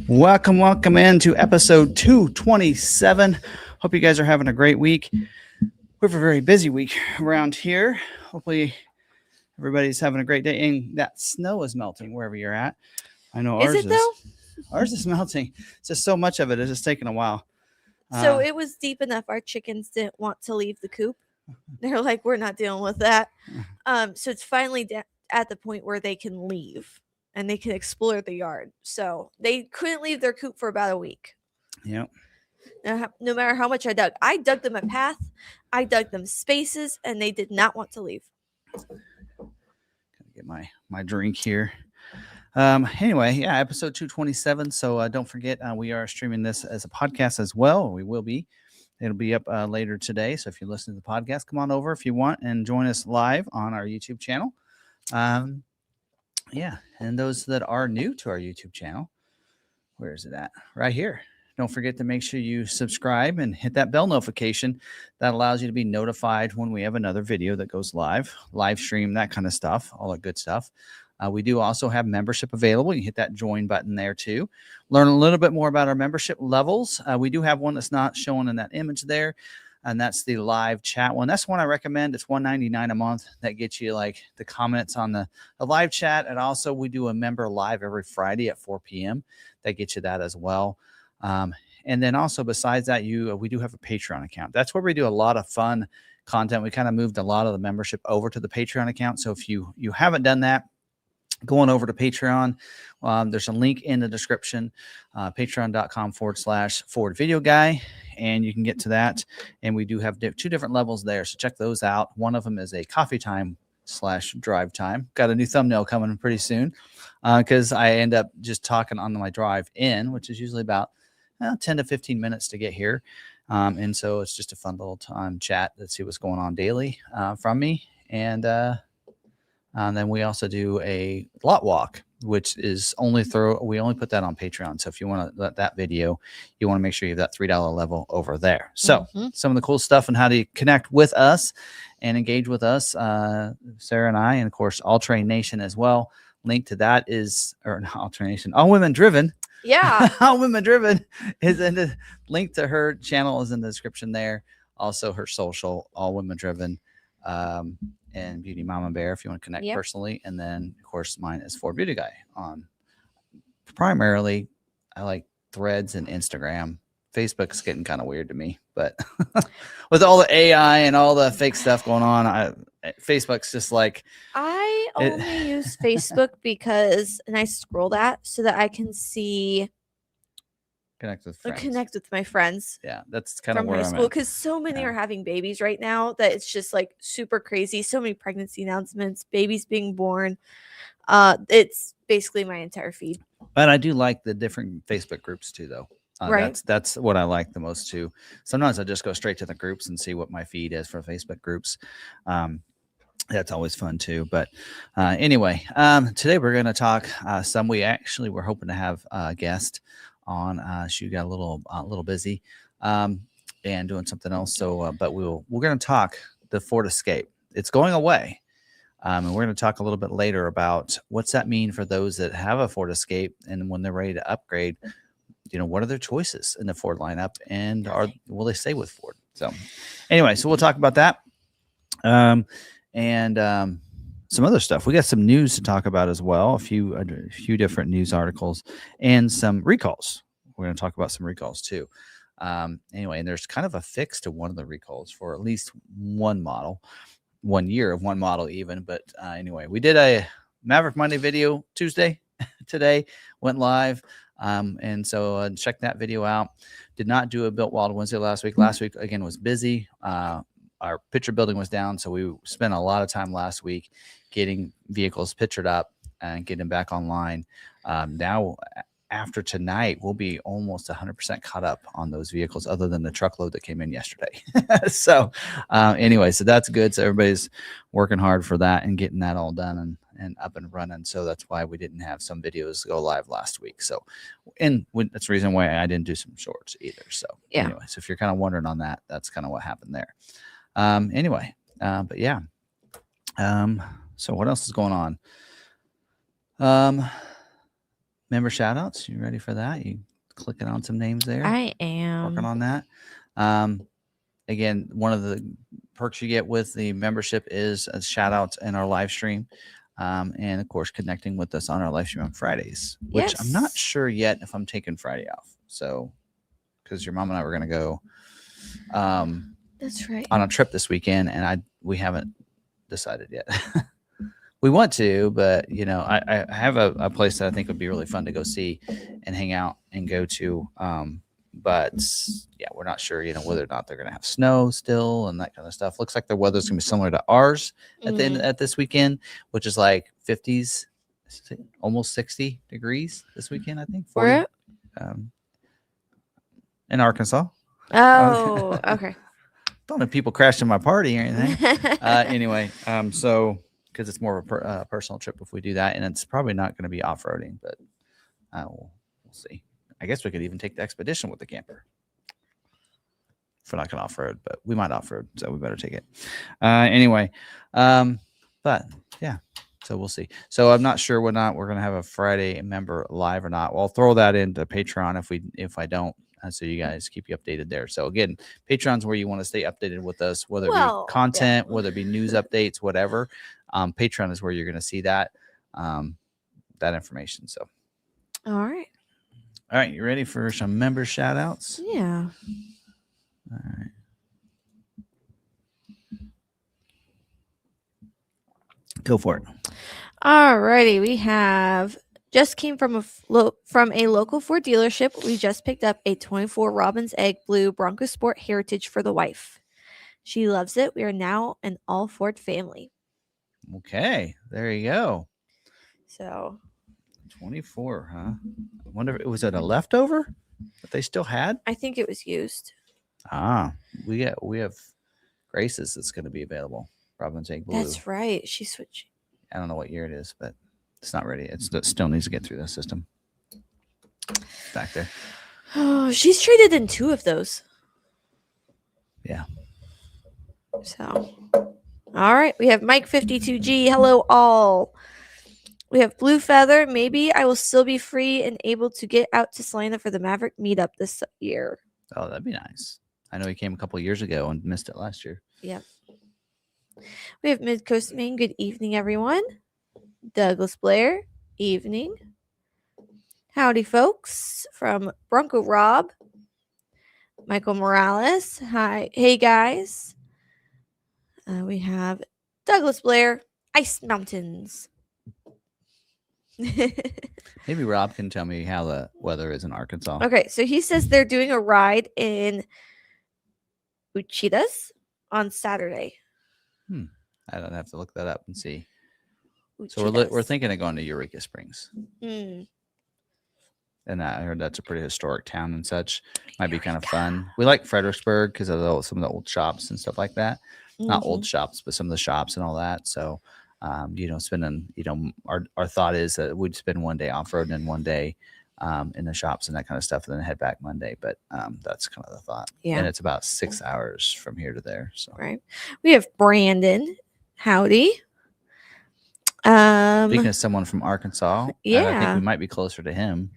Welcome into episode 227. Hope you guys are having a great week. We have a very busy week around here. Hopefully everybody's having a great day, and that snow is melting wherever you're at. I know Is ours it though? Ours is melting. It's just so much of it. It's just taking a while. So it was deep enough. Our chickens didn't want to leave the coop. They're like, we're not dealing with that. So it's finally at the point where they can leave and they can explore the yard. So they couldn't leave their coop for about a week. Yep. No matter how much I dug them a path, I dug them spaces, and they did not want to leave. Gotta get my drink here. Anyway, yeah, episode 227. So don't forget, we are streaming this as a podcast as well. We will be. It'll be up later today. So if you're listening to the podcast, come on over if you want and join us live on our YouTube channel. Yeah, and those that are new to our YouTube channel, where is it at? Right here. Don't forget to make sure you subscribe and hit that bell notification. That allows you to be notified when we have another video that goes live stream, that kind of stuff, all that good stuff. We do also have membership available. You hit that join button there too. Learn a little bit more about our membership levels. We do have one that's not shown in that image there, and that's the live chat one. That's one I recommend. It's $199 a month. That gets you like the comments on the live chat, and also we do a member live every Friday at 4 p.m. That gets you that as well. And then also besides that, we do have a Patreon account. That's where we do a lot of fun content. We kind of moved a lot of the membership over to the Patreon account. So if you haven't done that, going over to Patreon, there's a link in the description, patreon.com/forward video guy, and you can get to that. And we do have two different levels there, so check those out. One of them is a coffee time / drive time. Got a new thumbnail coming pretty soon, because I end up just talking on my drive in, which is usually about 10 to 15 minutes to get here. And so it's just a fun little time chat to see what's going on daily from me. And then we also do a lot walk, which is we only put that on Patreon. So if you want to let that video, you want to make sure you have that $3 level over there. So some of the cool stuff and how to connect with us and engage with us, Sarah and I, and of course, All Train Nation as well. Link to that is, or not All Train Nation, All Women Driven. Yeah. All Women Driven is in the link to her channel is in the description there. Also her social, All Women Driven. And Beauty Mama Bear if you want to connect personally. And then, of course, mine is For Beauty Guy on primarily. I like Threads and Instagram. Facebook's getting kind of weird to me, but with all the AI and all the fake stuff going on, Facebook's just like. I only use Facebook and I scroll that so that I can see. Connect with my friends. Yeah, that's kind of where high I'm school, at. because so many are having babies right now that it's just like super crazy. So many pregnancy announcements, babies being born. It's basically my entire feed. But I do like the different Facebook groups too, though. Right. That's what I like the most too. Sometimes I just go straight to the groups and see what my feed is for Facebook groups. That's always fun too. But anyway, today we're going to talk some. We actually were hoping to have a guest on. She got a little busy and doing something else. So, but we're going to talk the Ford Escape. It's going away. And we're going to talk a little bit later about what's that mean for those that have a Ford Escape, and when they're ready to upgrade, what are their choices in the Ford lineup, and will they stay with Ford? So anyway, so we'll talk about that. And some other stuff. We got some news to talk about as well. A few different news articles and some recalls. We're going to talk about some recalls too. Anyway, and there's kind of a fix to one of the recalls for at least one model, 1 year of one model even. But anyway, we did a Maverick Monday video Tuesday. Today went live. And so check that video out. Did not do a Built Wild Wednesday last week. Last week, again, was busy. Our picture building was down, so we spent a lot of time last week getting vehicles pictured up and getting them back online. Now, after tonight, we'll be almost 100% caught up on those vehicles, other than the truckload that came in yesterday. So anyway, so that's good. So everybody's working hard for that and getting that all done and up and running. So that's why we didn't have some videos go live last week. So, that's the reason why I didn't do some shorts either. So anyway, so if you're kind of wondering on that, that's kind of what happened there. Anyway, but yeah. So what else is going on? member shout outs. You ready for that? You clicking on some names there? I Working am. on that. Again, one of the perks you get with the membership is a shout out in our live stream. And of course, connecting with us on our live stream on Fridays, which I'm not Yes. sure yet if I'm taking Friday off. So, because your mom and I were going to go That's right. on a trip this weekend, and we haven't decided yet. We want to, but I have a place that I think would be really fun to go see and hang out and go to. But yeah, we're not sure, whether or not they're going to have snow still and that kind of stuff. Looks like the weather's going to be similar to ours at the end at this weekend, which is like 50s, almost 60 degrees this weekend. I think 40 in Arkansas. Oh, okay. Don't have people crashing my party or anything. Anyway, so because it's more of a personal trip if we do that, and it's probably not going to be off-roading, but we'll see. I guess we could even take the expedition with the camper if we're not going to off-road, but we might off-road, so we better take it. Anyway, but yeah, so we'll see. So I'm not sure whether or not we're going to have a Friday member live or not. Well, I'll throw that into Patreon if I don't. So you guys keep you updated there. So again, Patreon's where you want to stay updated with us, whether it be content, whether it be news updates, whatever. Patreon is where you're going to see that information. So, all right, you ready for some member shout outs? Yeah. All right. Go for it. All righty, we have just came from a local Ford dealership. We just picked up a 24 Robin's Egg Blue Bronco Sport Heritage for the wife. She loves it. We are now an all Ford family. Okay, there you go. So 24, huh? I wonder, was it a leftover that they still had? I think it was used. We have Grace's that's going to be available. Robin's Egg Blue. That's right. She switched. I don't know what year it is, but it's not ready. It still needs to get through the system. Back there. Oh, she's traded in 2 of those. Yeah. So, all right. We have Mike 52G. Hello, all. We have Blue Feather. Maybe I will still be free and able to get out to Salina for the Maverick meetup this year. Oh, that'd be nice. I know he came a couple years ago and missed it last year. Yep. We have Mid Coast Maine. Good evening, everyone. Douglas Blair. Evening. Howdy, folks. From Bronco Rob. Michael Morales. Hi. Hey, guys. We have Douglas Blair. Ice Mountains. Maybe Rob can tell me how the weather is in Arkansas. Okay, so he says they're doing a ride in Uchitas on Saturday. I don't have to look that up and see. Uchitas. So we're thinking of going to Eureka Springs. Mm. And I heard that's a pretty historic town and such. Might be kind of fun. We like Fredericksburg because of some of the old shops and stuff like that. Mm-hmm. Not old shops, but some of the shops and all that. So, spending, our thought is that we'd spend one day off-road and one day in the shops and that kind of stuff, and then head back Monday. But that's kind of the thought. Yeah. And it's about 6 hours from here to there. So right. We have Brandon. Howdy. Speaking of someone from Arkansas, yeah. I think we might be closer to him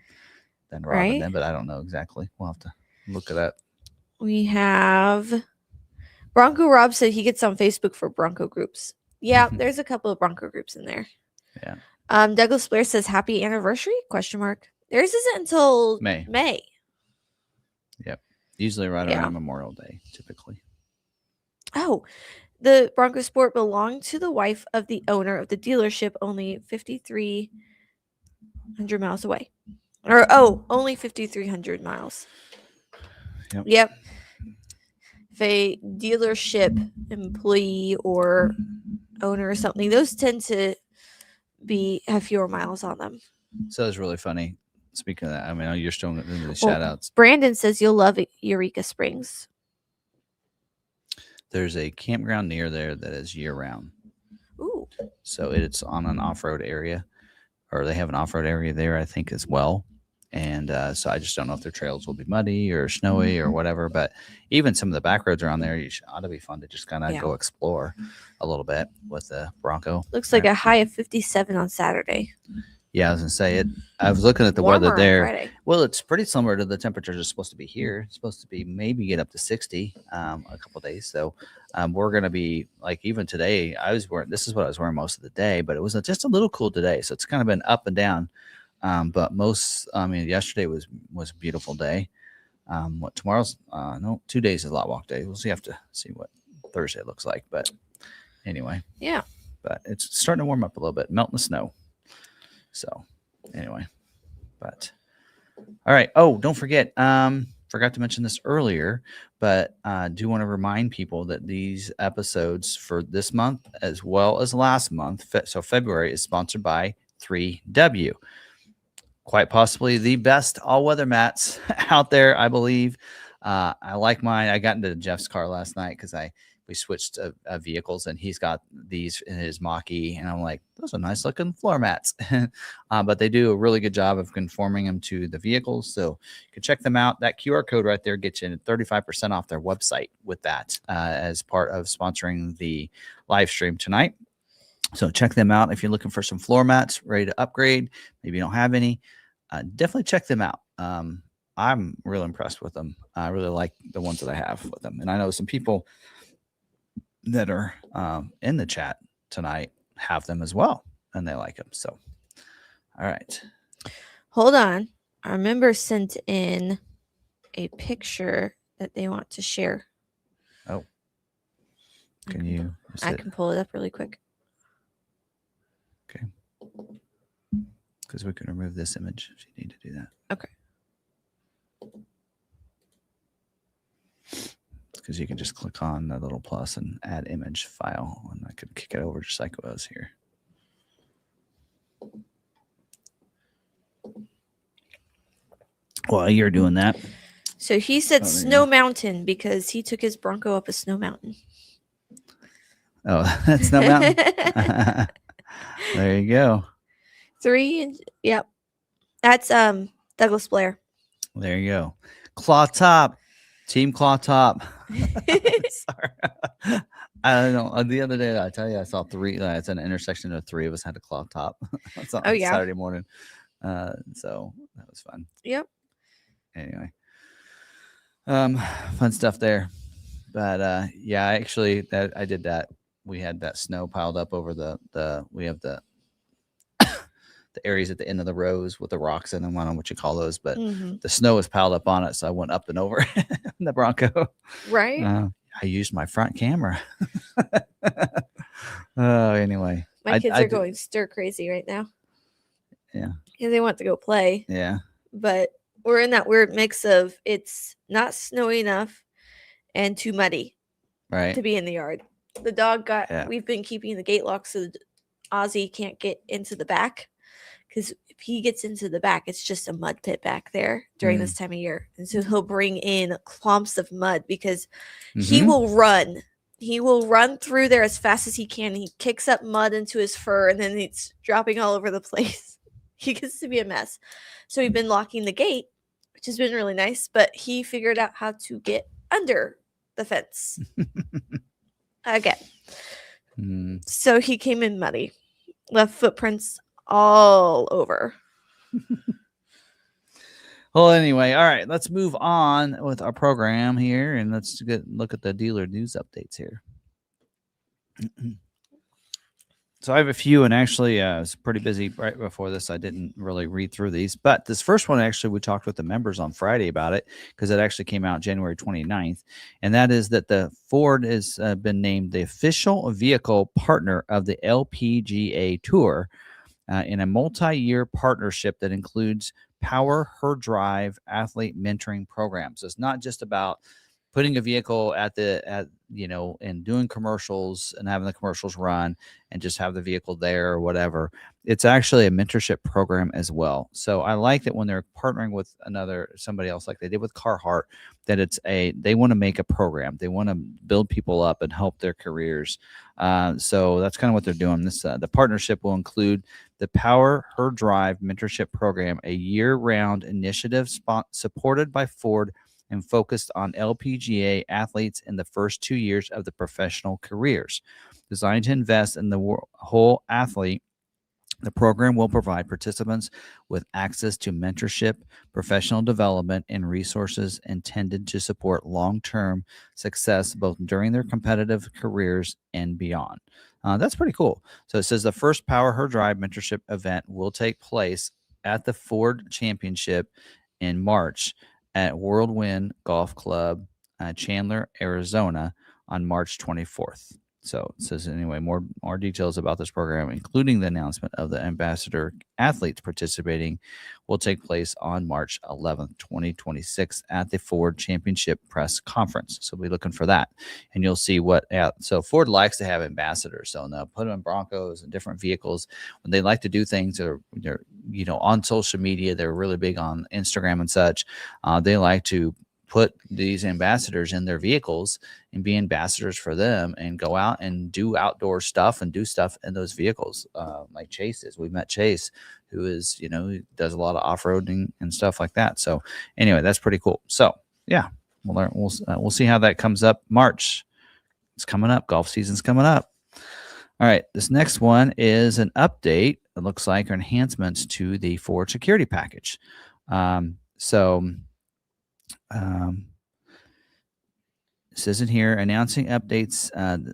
than Robin, right? But I don't know exactly. We'll have to look it up. We have Bronco Rob said he gets on Facebook for Bronco groups. Yeah, there's a couple of Bronco groups in there. Yeah. Douglas Blair says happy anniversary? ? Theirs isn't until May. Yep. Usually right around Memorial Day, typically. Oh, the Bronco Sport belonged to the wife of the owner of the dealership, only 5,300 miles away. Only 5,300 miles. Yep. If a dealership employee or owner or something, those tend to have fewer miles on them. So it's really funny. Speaking of that, I mean, you're still into the shout outs. Brandon says you'll love Eureka Springs. There's a campground near there that is year-round. Ooh. So it's on an off-road area, or they have an off-road area there, I think, as well. And so I just don't know if their trails will be muddy or snowy or whatever. But even some of the back roads around there ought to be fun to just kind of go explore a little bit with the Bronco. Looks like a high of 57 on Saturday. Yeah, I was gonna say it. I was looking at the Warmer weather on there. Friday. Well, it's pretty similar to the temperatures it's supposed to be here. It's supposed to be maybe get up to 60 a couple days. So we're gonna be like even today. I was wearing this is what I was wearing most of the day, but it was just a little cool today. So it's kind of been up and down. But yesterday was a beautiful day. What tomorrow's no 2 days is a lot walk day. We'll see. Have to see what Thursday looks like. But anyway, Yeah. but it's starting to warm up a little bit, melting the snow. So anyway, but all right. Oh, don't forget. Forgot to mention this earlier, but do want to remind people that these episodes for this month as well as last month, so February, is sponsored by 3W. Quite possibly the best all-weather mats out there, I believe. I like mine. I got into Jeff's car last night because we switched vehicles, and he's got these in his Mach-E, and I'm like, those are nice looking floor mats. But they do a really good job of conforming them to the vehicles, so you can check them out. That QR code right there gets you 35% off their website with that as part of sponsoring the live stream tonight. So check them out if you're looking for some floor mats ready to upgrade. Maybe you don't have any. Definitely check them out. I'm really impressed with them. I really like the ones that I have with them, and I know some people that are in the chat tonight have them as well, and they like them. So, all right. Hold on. Our member sent in a picture that they want to share. Oh, can you? I can pull it up really quick. Okay. Because we can remove this image if you need to do that. Okay. Because you can just click on the little plus and add image file, and I could kick it over just like it was here. While you're doing that. So he said Snow Mountain because he took his Bronco up a snow mountain. Oh, that's Snow Mountain. There you go. 3. Yep. That's Douglas Blair. There you go. Claw Top. Team Claw Top. Sorry. I don't know. The other day, I tell you, I saw 3. It's an intersection of 3 of us had a claw top. Oh, yeah. Saturday morning. So that was fun. Yep. Anyway. Fun stuff there. But yeah, actually I did that. We had that snow piled up over we have the areas at the end of the rows with the rocks in them. I don't know what you call those, but the snow was piled up on it. So I went up and over in the Bronco. Right. I used my front camera. Anyway. My kids are going stir crazy right now. Yeah. Yeah, they want to go play. Yeah. But we're in that weird mix of it's not snowy enough and too muddy. Right. To be in the yard. The dog we've been keeping the gate locked so Ozzy can't get into the back. Because if he gets into the back, it's just a mud pit back there during this time of year. And so he'll bring in clumps of mud because he will run. He will run through there as fast as he can. He kicks up mud into his fur, and then it's dropping all over the place. He gets to be a mess. So we've been locking the gate, which has been really nice. But he figured out how to get under the fence again. So he came in muddy. Left footprints all over. Well, anyway, all right, let's move on with our program here, and let's look at the dealer news updates here. So I have a few, and actually I was pretty busy right before this. I didn't really read through these, but this first one, actually, we talked with the members on Friday about it because it actually came out January 29th, and that is that the Ford has been named the official vehicle partner of the LPGA Tour in a multi-year partnership that includes Power Her Drive athlete mentoring programs. So it's not just about putting a vehicle and doing commercials and having the commercials run and just have the vehicle there or whatever. It's actually a mentorship program as well. So I like that when they're partnering with somebody else like they did with Carhartt, that they want to make a program. They want to build people up and help their careers. So that's kind of what they're doing. The partnership will include the Power Her Drive mentorship program, a year-round initiative supported by Ford and focused on LPGA athletes in the first 2 years of the professional careers, designed to invest in the whole athlete The program will provide participants with access to mentorship, professional development, and resources intended to support long term success both during their competitive careers and beyond. That's pretty cool. So it says the first Power Her Drive mentorship event will take place at the Ford Championship in March at Whirlwind Golf Club, Chandler, Arizona on March 24th. So it says anyway, more details about this program, including the announcement of the ambassador athletes participating, will take place on March 11th, 2026 at the Ford Championship Press Conference. So be looking for that. And you'll see what so Ford likes to have ambassadors. So they'll put them in Broncos and different vehicles. When they like to do things that are, they're, on social media, they're really big on Instagram and such. They like to put these ambassadors in their vehicles and be ambassadors for them and go out and do outdoor stuff and do stuff in those vehicles. Like Chase is. We met Chase, who is, who does a lot of off-roading and stuff like that. So anyway, that's pretty cool. So yeah, we'll see how that comes up. March, it's coming up. Golf season's coming up. All right, this next one is an update. It looks like enhancements to the Ford security package. It says in here, announcing updates and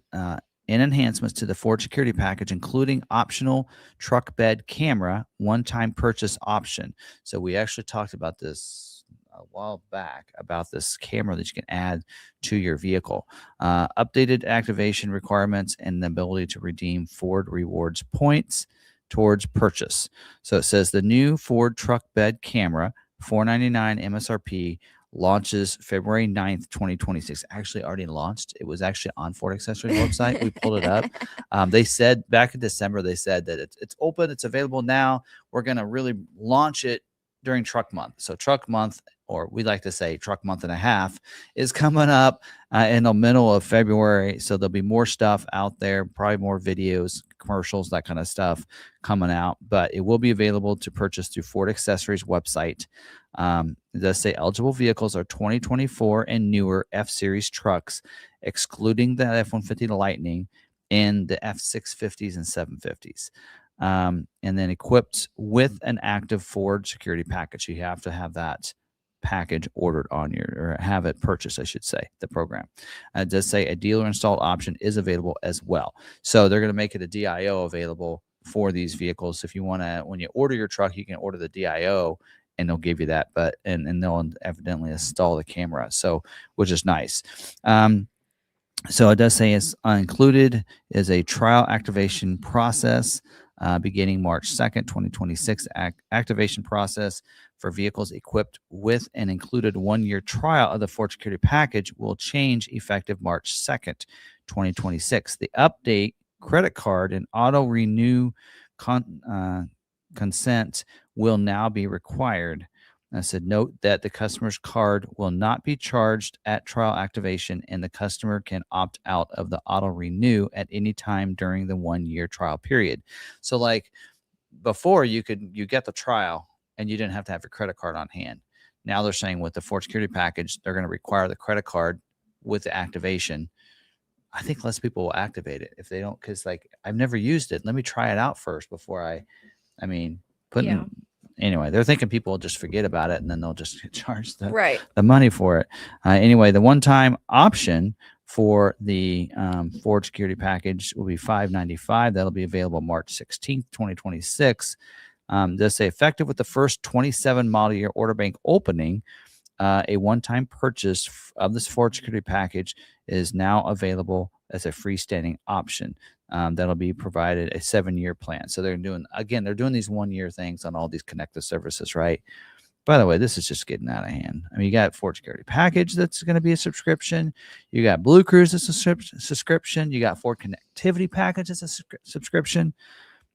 enhancements to the Ford security package, including optional truck bed camera, one-time purchase option. So we actually talked about this a while back, about this camera that you can add to your vehicle. Updated activation requirements and the ability to redeem Ford rewards points towards purchase. So it says the new Ford truck bed camera, $499 MSRP, launches February 9th, 2026. Actually already launched. It was actually on Ford Accessories website. We pulled it up. They said back in December, they said that it's open. It's available now. We're going to really launch it during truck month. So truck month, or we like to say truck month and a half, is coming up in the middle of February. So there'll be more stuff out there, probably more videos, commercials, that kind of stuff coming out. But it will be available to purchase through Ford Accessories website. It does say eligible vehicles are 2024 and newer F-Series trucks, excluding the F-150 Lightning and the F-650s and 750s. And then equipped with an active Ford security package. You have to have that package ordered on your, or have it purchased, I should say, the program. It does say a dealer installed option is available as well. So they're going to make it a DIO available for these vehicles. If you want to, when you order your truck, you can order the DIO and they'll give you that, but and they'll evidently install the camera, so which is nice. So it does say it's included is a trial activation process beginning March 2nd, 2026. Activation process for vehicles equipped with an included 1-year trial of the Ford security package will change effective March 2nd, 2026. The update credit card and auto renew consent will now be required. I said, note that the customer's card will not be charged at trial activation, and the customer can opt out of the auto renew at any time during the 1-year trial period. So like before, you get the trial and you didn't have to have your credit card on hand. Now they're saying with the Ford security package, they're going to require the credit card with the activation. I think less people will activate it if they don't, because like I've never used it. Let me try it out first before anyway, they're thinking people will just forget about it and then they'll just charge the money for it. Anyway, the one-time option for the Ford security package will be $595. That'll be available March 16th, 2026. Does say effective with the first 27 model year order bank opening. A one-time purchase of this Ford security package is now available as a freestanding option. That'll be provided a 7-year plan. So they're doing these 1-year things on all these connected services, right? By the way, this is just getting out of hand. I mean, you got Ford security package that's going to be a subscription. You got Blue Cruise as a subscription. You got Ford connectivity package as a subscription.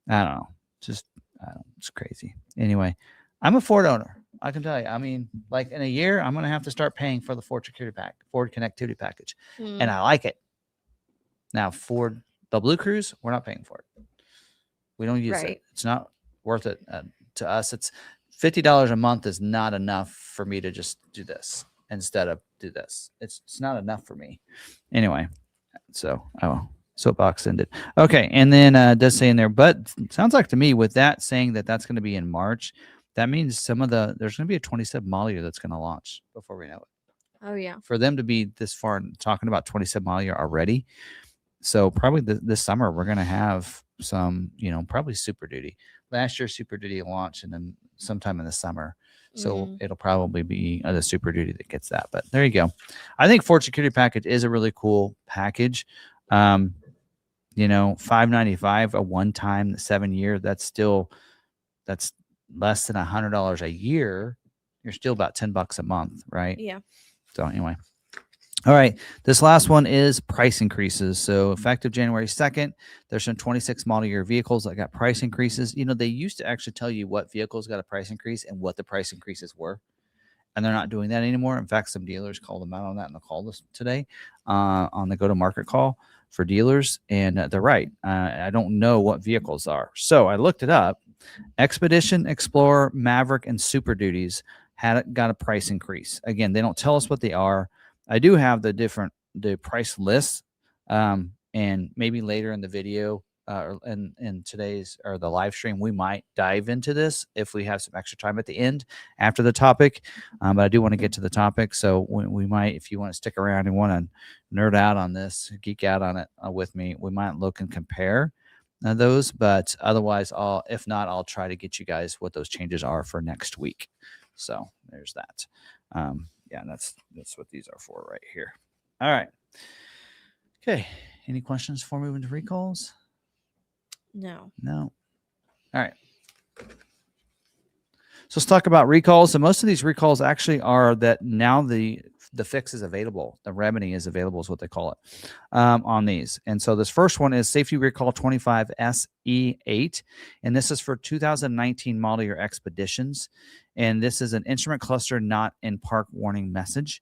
I don't know. It's crazy. Anyway, I'm a Ford owner. I can tell you. I mean, like in a year, I'm going to have to start paying for the Ford connectivity package, and I like it. Now, Ford, the Blue Cruise, we're not paying for it. We don't use it. It's not worth it to us. It's $50 a month is not enough for me to just do this instead of do this. It's not enough for me. Anyway, so Soapbox ended. Okay, and then does say in there, but sounds like to me with that saying that that's going to be in March, that means there's going to be a 27 model year that's going to launch before we know it. Oh yeah. For them to be this far talking about 27 model year already, so probably this summer we're going to have some, probably Super Duty. Last year Super Duty launched, and then sometime in the summer. So it'll probably be the Super Duty that gets that. But there you go. I think Ford Security Package is a really cool package. $595 a one-time 7-year. That's less than $100 a year. You're still about $10 a month, right? Yeah. So anyway. All right. This last one is price increases. So effective January 2nd, there's some 26 model year vehicles that got price increases. They used to actually tell you what vehicles got a price increase and what the price increases were. And they're not doing that anymore. In fact, some dealers called them out on that in the call list today on the go-to-market call for dealers. And they're right. I don't know what vehicles are. So I looked it up. Expedition, Explorer, Maverick, and Super Duties got a price increase. Again, they don't tell us what they are. I do have the price lists, and maybe later in the video in today's or the live stream, we might dive into this if we have some extra time at the end after the topic. But I do want to get to the topic, so we might, if you want to stick around and want to nerd out on this, geek out on it with me, we might look and compare those. But otherwise, if not, I'll try to get you guys what those changes are for next week. So there's that. Yeah, that's what these are for right here. All right. Okay. Any questions before moving to recalls? No. All right. So let's talk about recalls. So most of these recalls actually are that now the fix is available. The remedy is available is what they call it on these. And so this first one is Safety Recall 25 SE8. And this is for 2019 model year Expeditions. And this is an instrument cluster not in park warning message.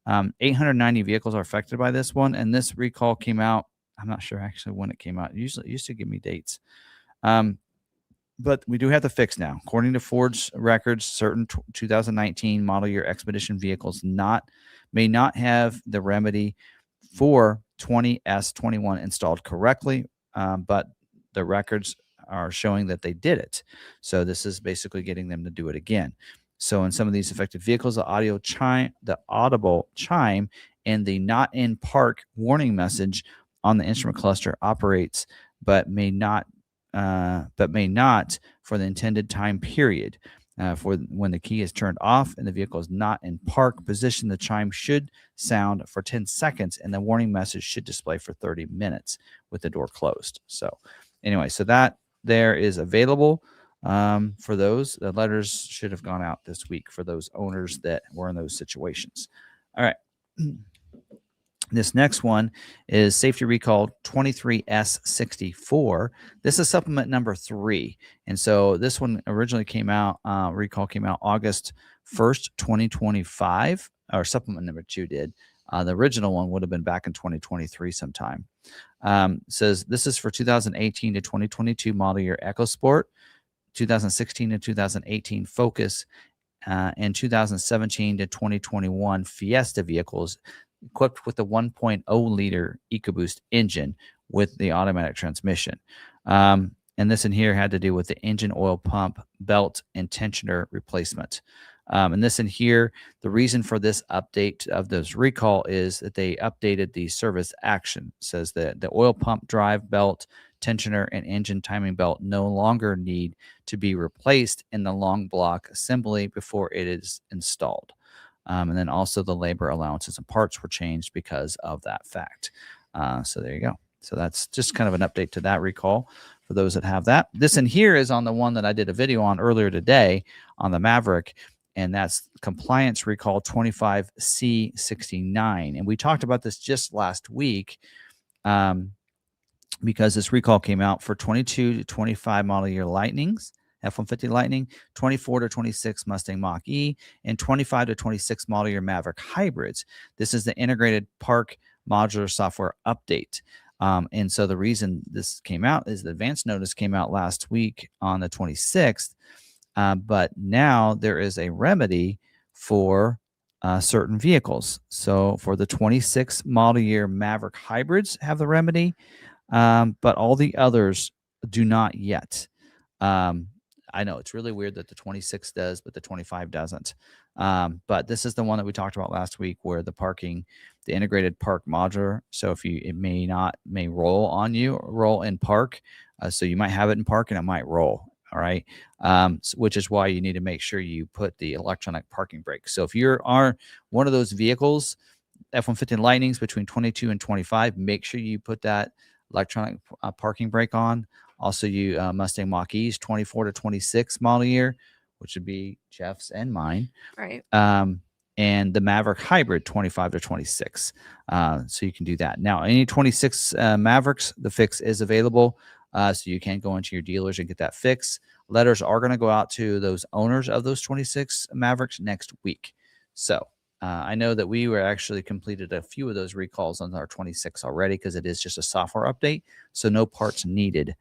890 vehicles are affected by this one. And this recall came out, I'm not sure actually when it came out. It used to give me dates. But we do have the fix now. According to Ford's records, certain 2019 model year Expedition vehicles may not have the remedy for 20S21 installed correctly, but the records are showing that they did it. So this is basically getting them to do it again. So in some of these affected vehicles, the audible chime and the not in park warning message on the instrument cluster operates, but may not for the intended time period. For when the key is turned off and the vehicle is not in park position, the chime should sound for 10 seconds and the warning message should display for 30 minutes with the door closed. So anyway, so that there is available for those. The letters should have gone out this week for those owners that were in those situations. All right. This next one is Safety Recall 23S64. This is supplement number 3. And so this one originally came out, recall came out August 1st, 2025, or supplement number 2 did. The original one would have been back in 2023 sometime. Says this is for 2018 to 2022 model year EcoSport, 2016 to 2018 Focus, and 2017 to 2021 Fiesta vehicles equipped with the 1.0 liter EcoBoost engine with the automatic transmission. And this in here had to do with the engine oil pump, belt, and tensioner replacement. And this in here, the reason for this update of this recall is that they updated the service action. It says that the oil pump, drive belt, tensioner, and engine timing belt no longer need to be replaced in the long block assembly before it is installed. And then also the labor allowances and parts were changed because of that fact. So there you go. So that's just kind of an update to that recall for those that have that. This in here is on the one that I did a video on earlier today on the Maverick, and that's Compliance Recall 25C69. And we talked about this just last week because this recall came out for 22 to 25 model year Lightnings, F-150 Lightning, 24 to 26 Mustang Mach-E, and 25 to 26 model year Maverick hybrids. This is the integrated park modular software update. And so the reason this came out is the advance notice came out last week on the 26th, but now there is a remedy for certain vehicles. So for the 26 model year Maverick hybrids have the remedy. but all the others do not yet. I know it's really weird that the 26 does, but the 25 doesn't. But this is the one that we talked about last week, where the integrated park modular. So if it may roll on you, roll in park. So you might have it in park and it might roll. All right. Which is why you need to make sure you put the electronic parking brake. So if you are one of those vehicles, F-150 Lightnings between 22 and 25, make sure you put that electronic parking brake on. Also, you Mustang Mach-E's 24 to 26 model year, which would be Jeff's and mine. Right. And the Maverick Hybrid 25 to 26. So you can do that. Now, any 26 Mavericks, the fix is available. So you can go into your dealers and get that fix. Letters are going to go out to those owners of those 26 Mavericks next week. So I know that we were actually completed a few of those recalls on our 26 already, because it is just a software update. So no parts needed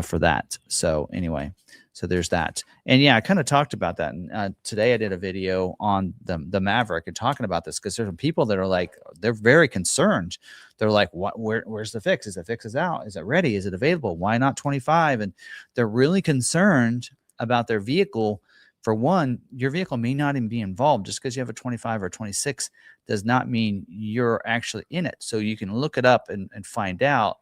for that. So anyway, so there's that. And yeah, I kind of talked about that. And today I did a video on the Maverick and talking about this, because there's some people that are like, they're very concerned. They're like, where's the fix? Is the fix out? Is it ready? Is it available? Why not 25? And they're really concerned about their vehicle. For one, your vehicle may not even be involved. Just because you have a 25 or 26 does not mean you're actually in it. So you can look it up and find out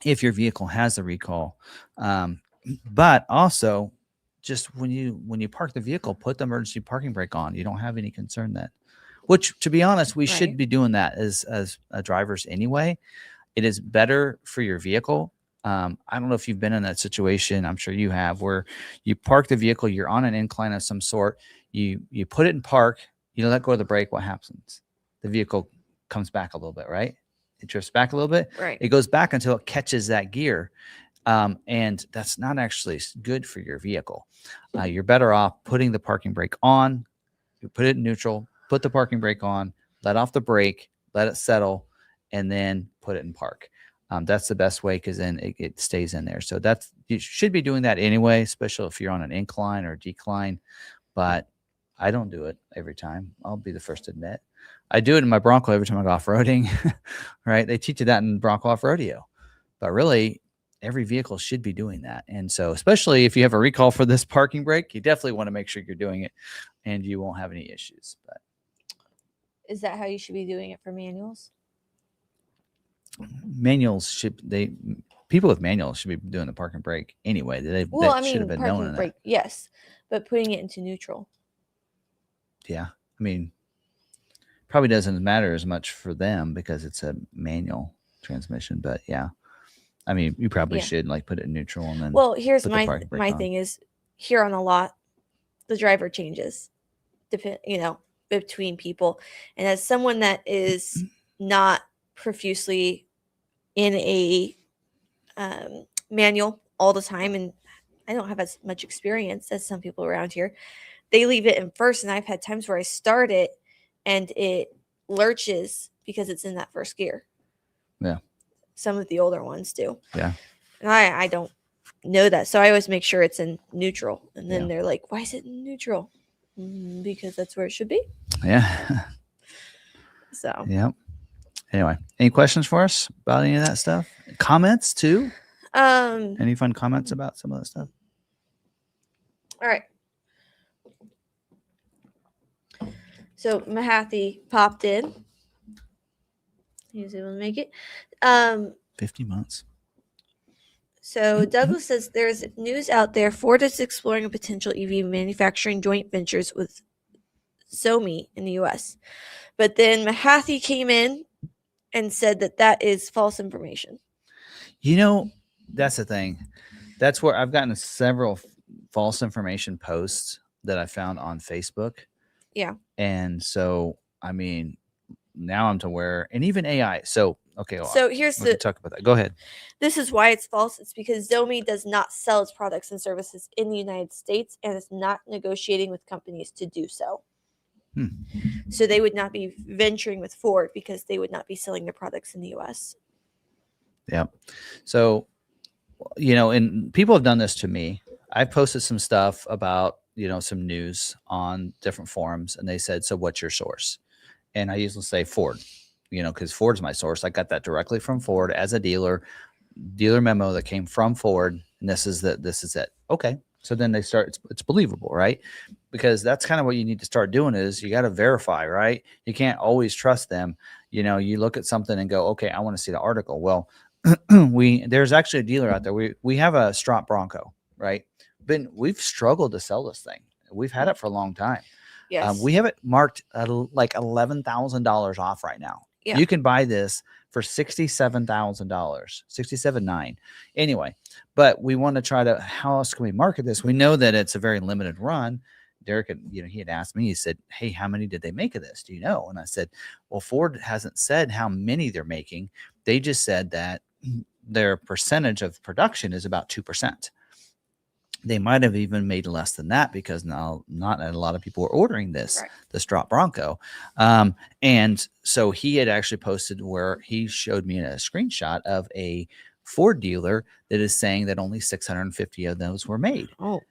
if your vehicle has a recall. But also, just when you park the vehicle, put the emergency parking brake on. You don't have any concern then. Which, to be honest, we should be doing that as drivers anyway. It is better for your vehicle. I don't know if you've been in that situation. I'm sure you have, where you park the vehicle, you're on an incline of some sort. You put it in park. You let go of the brake. What happens? The vehicle comes back a little bit, right? It drifts back a little bit. Right. It goes back until it catches that gear. And that's not actually good for your vehicle. You're better off putting the parking brake on. You put it in neutral, put the parking brake on, let off the brake, let it settle, and then put it in park. That's the best way, because then it stays in there. So you should be doing that anyway, especially if you're on an incline or decline. But I don't do it every time. I'll be the first to admit. I do it in my Bronco every time I go off-roading, right? They teach you that in Bronco off-rodeo. But really, every vehicle should be doing that. And so, especially if you have a recall for this parking brake, you definitely want to make sure you're doing it and you won't have any issues. But is that how you should be doing it for manuals? Manuals people with manuals should be doing the parking brake anyway. They should have been knowing that. Yes, but putting it into neutral. Yeah. I mean, probably doesn't matter as much for them because it's a manual transmission, but yeah. I mean, you probably should put it in neutral and then. Well, here's my thing is, here on the lot, the driver changes, between people, and as someone that is not profusely in a manual all the time, and I don't have as much experience as some people around here, they leave it in first, and I've had times where I start it and it lurches because it's in that first gear. Yeah. Some of the older ones do. Yeah. And I don't know that. So I always make sure it's in neutral. And then they're like, why is it in neutral? Because that's where it should be. Yeah. So. Yeah. Anyway, any questions for us about any of that stuff? Comments too? Any fun comments about some of that stuff? All right. So Mahathi popped in. He was able to make it. 50 months. So Douglas says there's news out there. Ford is exploring a potential EV manufacturing joint ventures with Xiaomi in the U.S. But then Mahathi came in and said that is false information. That's the thing. That's where I've gotten several false information posts that I found on Facebook. Yeah. And so, I mean, now I'm to where, and even AI. So, okay. So here's talk about that. Go ahead. This is why it's false. It's because Xiaomi does not sell its products and services in the United States and is not negotiating with companies to do so. So they would not be venturing with Ford because they would not be selling their products in the U.S. Yeah. So, and people have done this to me. I posted some stuff about, some news on different forums, and they said, so what's your source? And I usually say Ford. because Ford's my source. I got that directly from Ford as a dealer memo that came from Ford, and this is it. Okay, so then they start. It's believable, right? Because that's kind of what you need to start doing is you got to verify, right? You can't always trust them. You look at something and go, okay, I want to see the article. Well, there's actually a dealer out there. We have a Strop Bronco, right? We've struggled to sell this thing. We've had it for a long time. Yes. We have it marked at like $11,000 off right now. Yeah. You can buy this for $67,000, $67,900. Anyway, but we want to try to, how else can we market this? We know that it's a very limited run. Derek, he had asked me, he said, hey, how many did they make of this? Do you know? And I said, well, Ford hasn't said how many they're making. They just said that their percentage of production is about 2%. They might have even made less than that because now not a lot of people are ordering this Strop Bronco. And so he had actually posted where he showed me a screenshot of a Ford dealer that is saying that only 650 of those were made. Oh.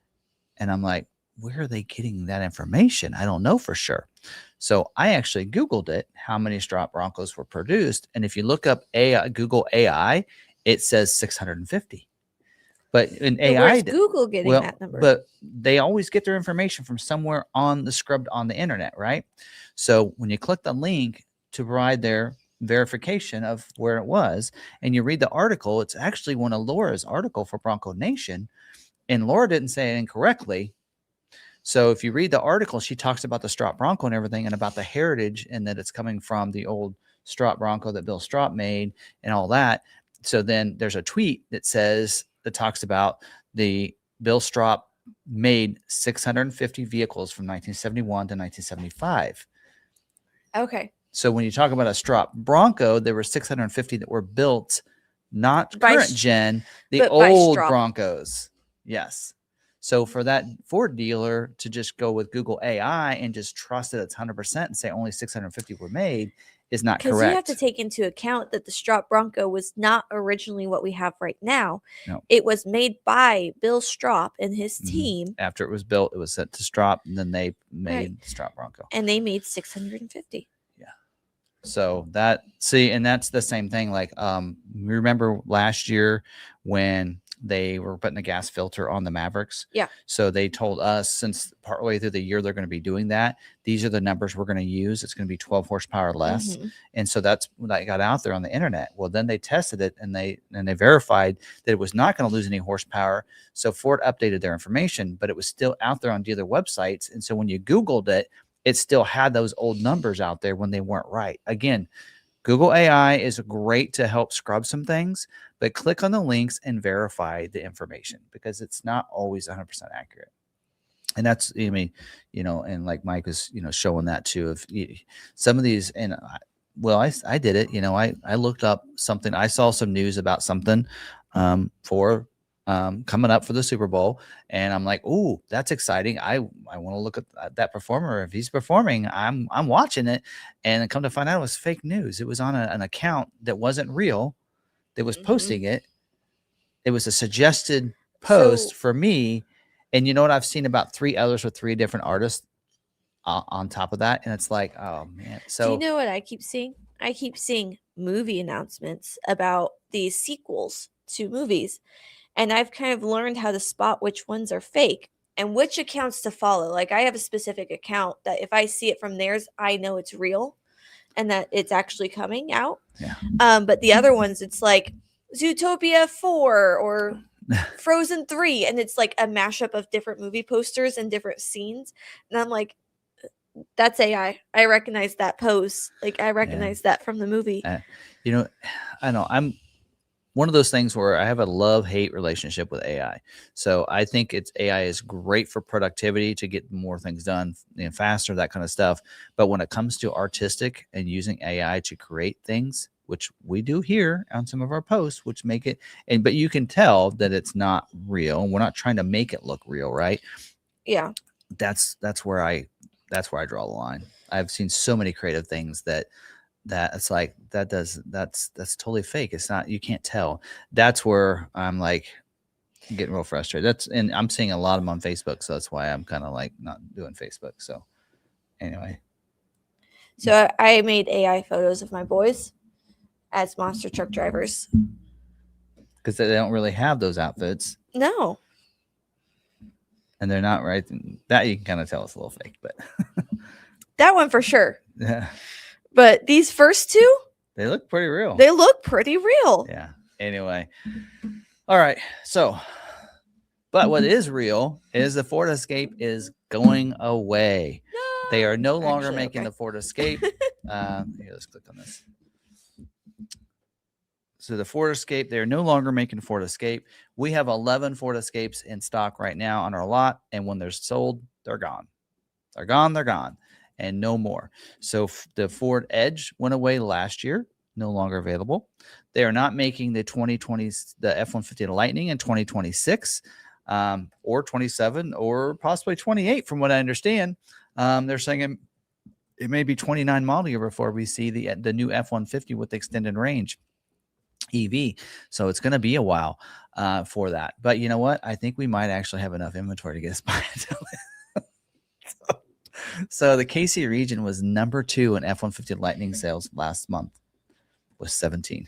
And I'm like, where are they getting that information? I don't know for sure. So I actually Googled it, how many Strop Broncos were produced. And if you look up Google AI, it says 650. But in AI, where's Google getting that number? But they always get their information from somewhere on the internet, right? So when you click the link to provide their verification of where it was, and you read the article, it's actually one of Laura's article for Bronco Nation, and Laura didn't say it incorrectly. So if you read the article, she talks about the Strop Bronco and everything, and about the heritage, and that it's coming from the old Strop Bronco that Bill Strop made, and all that. So then there's a tweet that talks about the Bill Strop made 650 vehicles from 1971 to 1975. Okay. So when you talk about a Strop Bronco, there were 650 that were built, not current gen, the old Broncos. Yes. So for that Ford dealer to just go with Google AI and just trust that it's 100% and say only 650 were made is not correct. Because you have to take into account that the Strop Bronco was not originally what we have right now. No. It was made by Bill Strop and his team. After it was built, it was sent to Strop, and then they made the Strop Bronco. And they made 650. Yeah. So and that's the same thing. Like, remember last year when they were putting a gas filter on the Mavericks? Yeah. So they told us, since partway through the year they're going to be doing that, these are the numbers we're going to use. It's going to be 12 horsepower less. And so that's when I got out there on the internet. Well, then they tested it and they verified that it was not going to lose any horsepower. So Ford updated their information, but it was still out there on dealer websites. And so when you Googled it, it still had those old numbers out there when they weren't right. Again, Google AI is great to help scrub some things, but click on the links and verify the information because it's not always 100% accurate. And that's, and like Mike was, showing that too. If some of these, and I did it, I looked up something. I saw some news about something for coming up for the Super Bowl, and I'm like, "Ooh, that's exciting! I want to look at that performer. If he's performing, I'm watching it." And come to find out, it was fake news. It was on an account that wasn't real, that was posting it. It was a suggested post for me, and you know what? I've seen about 3 others with 3 different artists on top of that, and it's like, oh man. So do you know what I keep seeing? I keep seeing movie announcements about these sequels to movies. And I've kind of learned how to spot which ones are fake and which accounts to follow. Like I have a specific account that if I see it from theirs, I know it's real and that it's actually coming out. Yeah. But the other ones, it's like Zootopia 4 or Frozen 3. And it's like a mashup of different movie posters and different scenes. And I'm like, that's AI. I recognize that pose. Like I recognize that from the movie. I know I'm one of those things where I have a love-hate relationship with AI. So I think AI is great for productivity to get more things done faster, that kind of stuff. But when it comes to artistic and using AI to create things, which we do here on some of our posts, which make it, but you can tell that it's not real. We're not trying to make it look real, right? Yeah. That's where I draw the line. I've seen so many creative things that it's like that's totally fake. It's not, you can't tell. That's where I'm like getting real frustrated. And I'm seeing a lot of them on Facebook, so that's why I'm kind of like not doing Facebook. So anyway, So I made AI photos of my boys as monster truck drivers. Because they don't really have those outfits. No. And they're not right. That you can kind of tell it's a little fake, but that one for sure. Yeah. But these first two, they look pretty real. They look pretty real. Yeah. Anyway. All right. So, but what is real is the Ford Escape is going away. No. They are no longer making the Ford Escape. Here, let's click on this. So the Ford Escape, they're no longer making Ford Escape. We have 11 Ford Escapes in stock right now on our lot, and when they're sold, they're gone. They're gone, they're gone, and no more. So the Ford Edge went away last year, no longer available. They are not making the 2020s, the F-150 Lightning in 2026, or 27, or possibly 28, from what I understand. They're saying it may be 29 model year before we see the new F-150 with extended range EV. So it's going to be a while for that. But you know what? I think we might actually have enough inventory to get us by. So the KC region was number 2 in F-150 Lightning sales last month, was 17.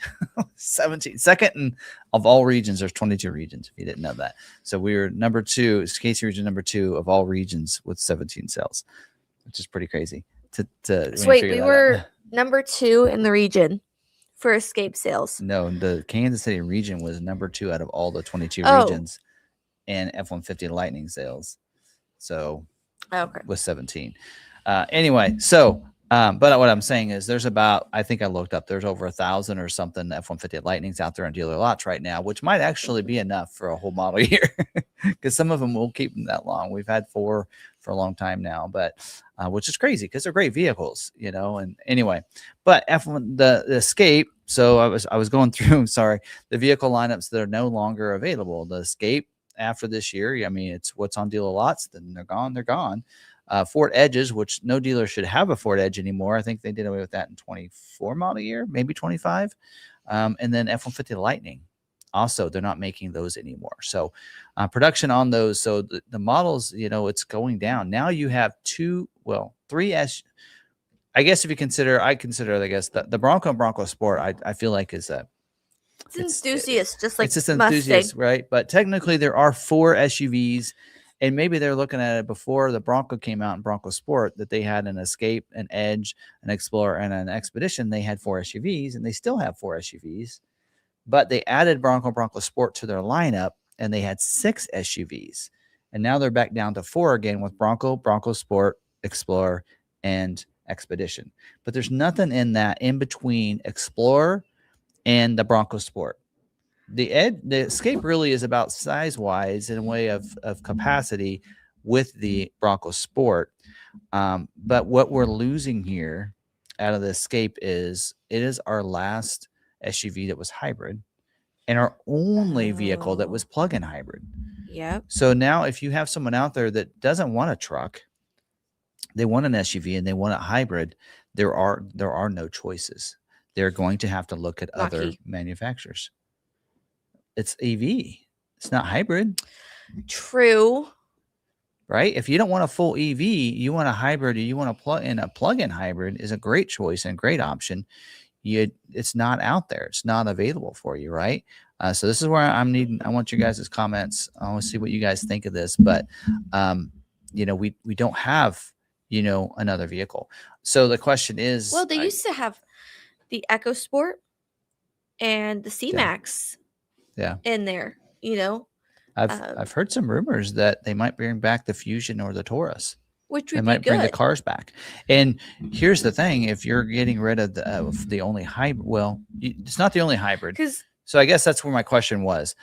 17. Second of all regions. There's 22 regions, if you didn't know that. So we were number 2, KC region number 2 of all regions with 17 sales, which is pretty crazy. So wait, we were number 2 in the region for Escape sales. No, the Kansas City region was number 2 out of all the 22 regions in F-150 Lightning sales. So with 17. Anyway, so but what I'm saying is there's about, I think I looked up, there's over 1,000 or something F-150 Lightnings out there on dealer lots right now, which might actually be enough for a whole model year, because some of them will keep them that long. We've had 4 for a long time now, but which is crazy because they're great vehicles, you know. And anyway, but F1, the Escape. So I was going through, sorry, the vehicle lineups that are no longer available. The Escape after this year, I mean, it's what's on dealer lots. Then they're gone. They're gone. Ford Edges, which no dealer should have a Ford Edge anymore. I think they did away with that in 24 model year, maybe 25. And then F-150 Lightning. Also, they're not making those anymore. So production on those. So the models, you know, it's going down. Now you have 3 S. I guess if you consider, I guess the Bronco and Bronco Sport, I feel like is a, it's enthusiast, just like it's just enthusiast, right? But technically there are 4 SUVs, and maybe they're looking at it before the Bronco came out in Bronco Sport, that they had an Escape, an Edge, an Explorer, and an Expedition. They had 4 SUVs, and they still have 4 SUVs, but they added Bronco Sport to their lineup, and they had 6 SUVs. And now they're back down to 4 again with Bronco Sport, Explorer, and Expedition. But there's nothing in that in between Explorer and the Bronco Sport. The Escape really is about size-wise in a way of capacity with the Bronco Sport. But what we're losing here out of the Escape is it is our last SUV that was hybrid and our only vehicle that was plug-in hybrid. Yep. So now if you have someone out there that doesn't want a truck, they want an SUV and they want a hybrid, there are no choices. They're going to have to look at other manufacturers. It's EV. It's not hybrid. True. Right? If you don't want a full EV, you want a hybrid, or you want to plug in a plug-in hybrid is a great choice and great option. It's not out there. It's not available for you, right? So this is where I want you guys' comments. I want to see what you guys think of this, but you know, we don't have, you know, another vehicle. So the question is, well, they used to have the EcoSport and the C-Max in there, you know. I've heard some rumors that they might bring back the Fusion or the Taurus. Which would they might bring the cars back. And here's the thing: if you're getting rid of the only hybrid, well, it's not the only hybrid. So I guess that's where my question was.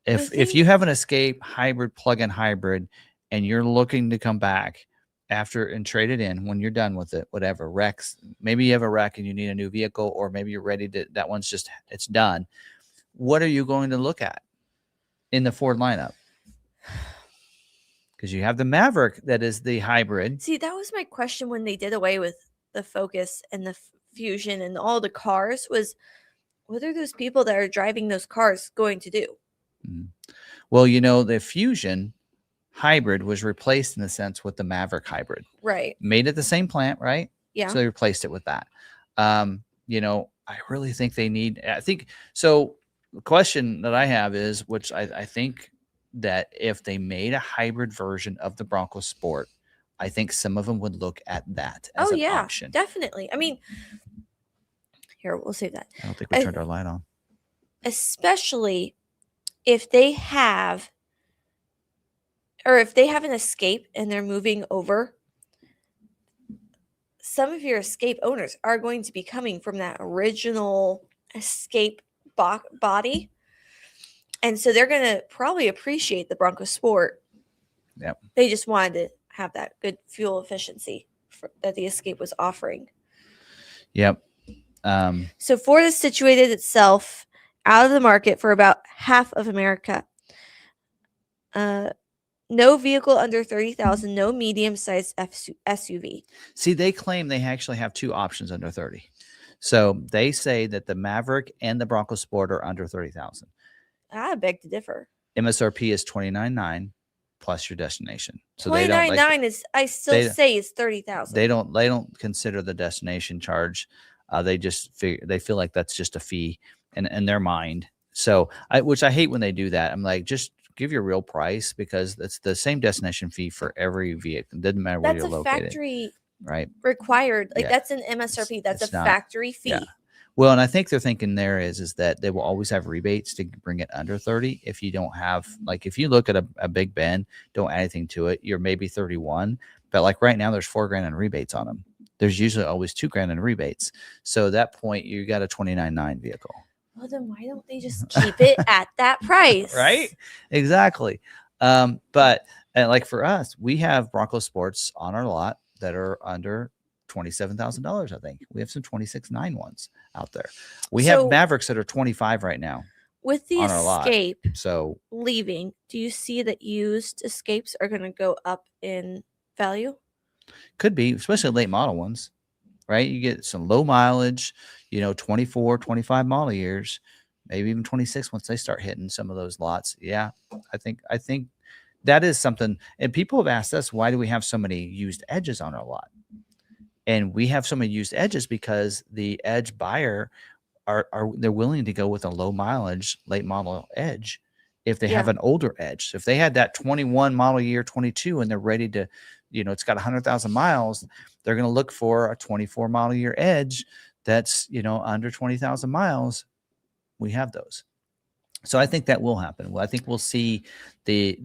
If you have an Escape hybrid, plug-in hybrid, and you're looking to come back after and trade it in when you're done with it, whatever wrecks, maybe you have a wreck and you need a new vehicle, or maybe you're ready to, that one's just, it's done. What are you going to look at in the Ford lineup? Because you have the Maverick that is the hybrid. See, that was my question when they did away with the Focus and the Fusion and all the cars, was what are those people that are driving those cars going to do? Well, you know, the Fusion hybrid was replaced in a sense with the Maverick hybrid. Right. Made at the same plant, right? Yeah. So they replaced it with that. You know, I really think they need. I think so. The question that I have is, which I think that if they made a hybrid version of the Bronco Sport, I think some of them would look at that as an option. Definitely. I mean, here, we'll save that. I don't think we turned our light on. Especially if they have, or if they have an Escape and they're moving over, some of your Escape owners are going to be coming from that original Escape body. And so they're going to probably appreciate the Bronco Sport. Yep. They just wanted to have that good fuel efficiency that the Escape was offering. Yep. So Ford has situated itself out of the market for about half of America. No vehicle under 30,000, no medium-sized SUV. See, they claim they actually have two options under 30. So they say that the Maverick and the Bronco Sport are under 30,000. I beg to differ. MSRP is $29,900 plus your destination. So $29,900 is, I still say, is 30,000. They don't consider the destination charge. They just feel like that's just a fee in their mind. So which I hate when they do that. I'm like, just give your real price, because it's the same destination fee for every vehicle. It doesn't matter where you're located. That's a factory required. Like that's an MSRP. That's a factory fee. Yeah. Well, and I think they're thinking there is that they will always have rebates to bring it under 30. If you don't have, like, if you look at a Big Ben, don't add anything to it, you're maybe 31. But like right now, there's $4,000 in rebates on them. There's usually always $2,000 in rebates. So at that point, you got a $29,900 vehicle. Well, then why don't they just keep it at that price? Right? Exactly. But like for us, we have Bronco Sports on our lot that are under $27,000. I think we have some 26.9 ones out there. We have Mavericks that are 25 right now. With the Escape so leaving, do you see that used Escapes are going to go up in value? Could be, especially late model ones, right? You get some low mileage, 24, 25 model years, maybe even 26 once they start hitting some of those lots. Yeah, I think that is something. And people have asked us, why do we have so many used Edges on our lot? And we have so many used Edges because the Edge buyer they're willing to go with a low mileage late model Edge if they have an older Edge. So if they had that 21 model year 22 and they're ready to, it's got 100,000 miles, they're going to look for a 24 model year Edge that's under 20,000 miles. We have those. So I think that will happen. Well, I think we'll see the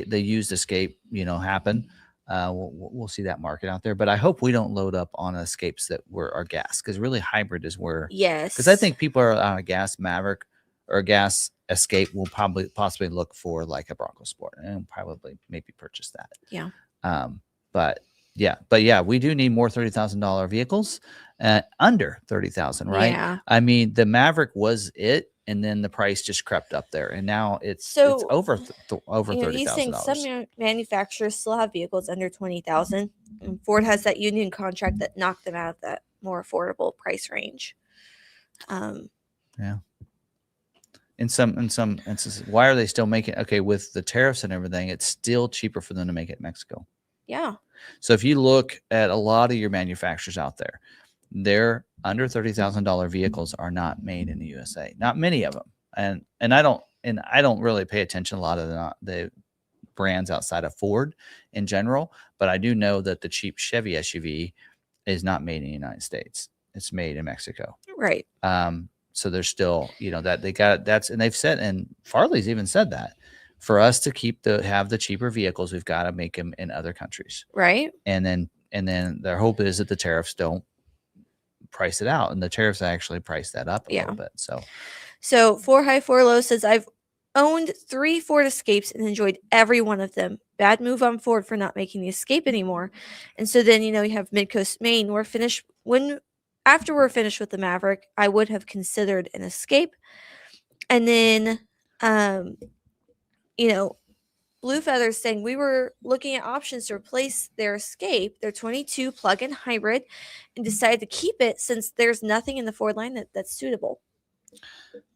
used Escape happen. We'll see that market out there, but I hope we don't load up on Escapes that were our gas, because really hybrid is where. Yes. Because I think people are on a gas Maverick or a gas Escape will possibly look for like a Bronco Sport and probably maybe purchase that. Yeah. But yeah, we do need more $30,000 vehicles, under 30,000, right? Yeah. I mean, the Maverick was it, and then the price just crept up there, and now it's over $30,000. He's saying some manufacturers still have vehicles under 20,000, and Ford has that union contract that knocked them out of that more affordable price range. Yeah. In some instances, why are they still making? Okay, with the tariffs and everything, it's still cheaper for them to make it in Mexico. Yeah. So if you look at a lot of your manufacturers out there, their under $30,000 vehicles are not made in the USA. Not many of them, and I don't really pay attention to a lot of the brands outside of Ford in general. But I do know that the cheap Chevy SUV is not made in the United States. It's made in Mexico. Right. So there's still, that they got and they've said, and Farley's even said that for us to have the cheaper vehicles, we've got to make them in other countries. Right. And then their hope is that the tariffs don't price it out, and the tariffs actually price that up a little bit. So 4 High 4 Low says, I've owned 3 Ford Escapes and enjoyed every one of them. Bad move on Ford for not making the Escape anymore. And so then, you have Midcoast Maine. After we're finished with the Maverick, I would have considered an Escape. And then, Blue Feather's saying we were looking at options to replace their Escape, their 22 plug-in hybrid, and decided to keep it since there's nothing in the Ford line that's suitable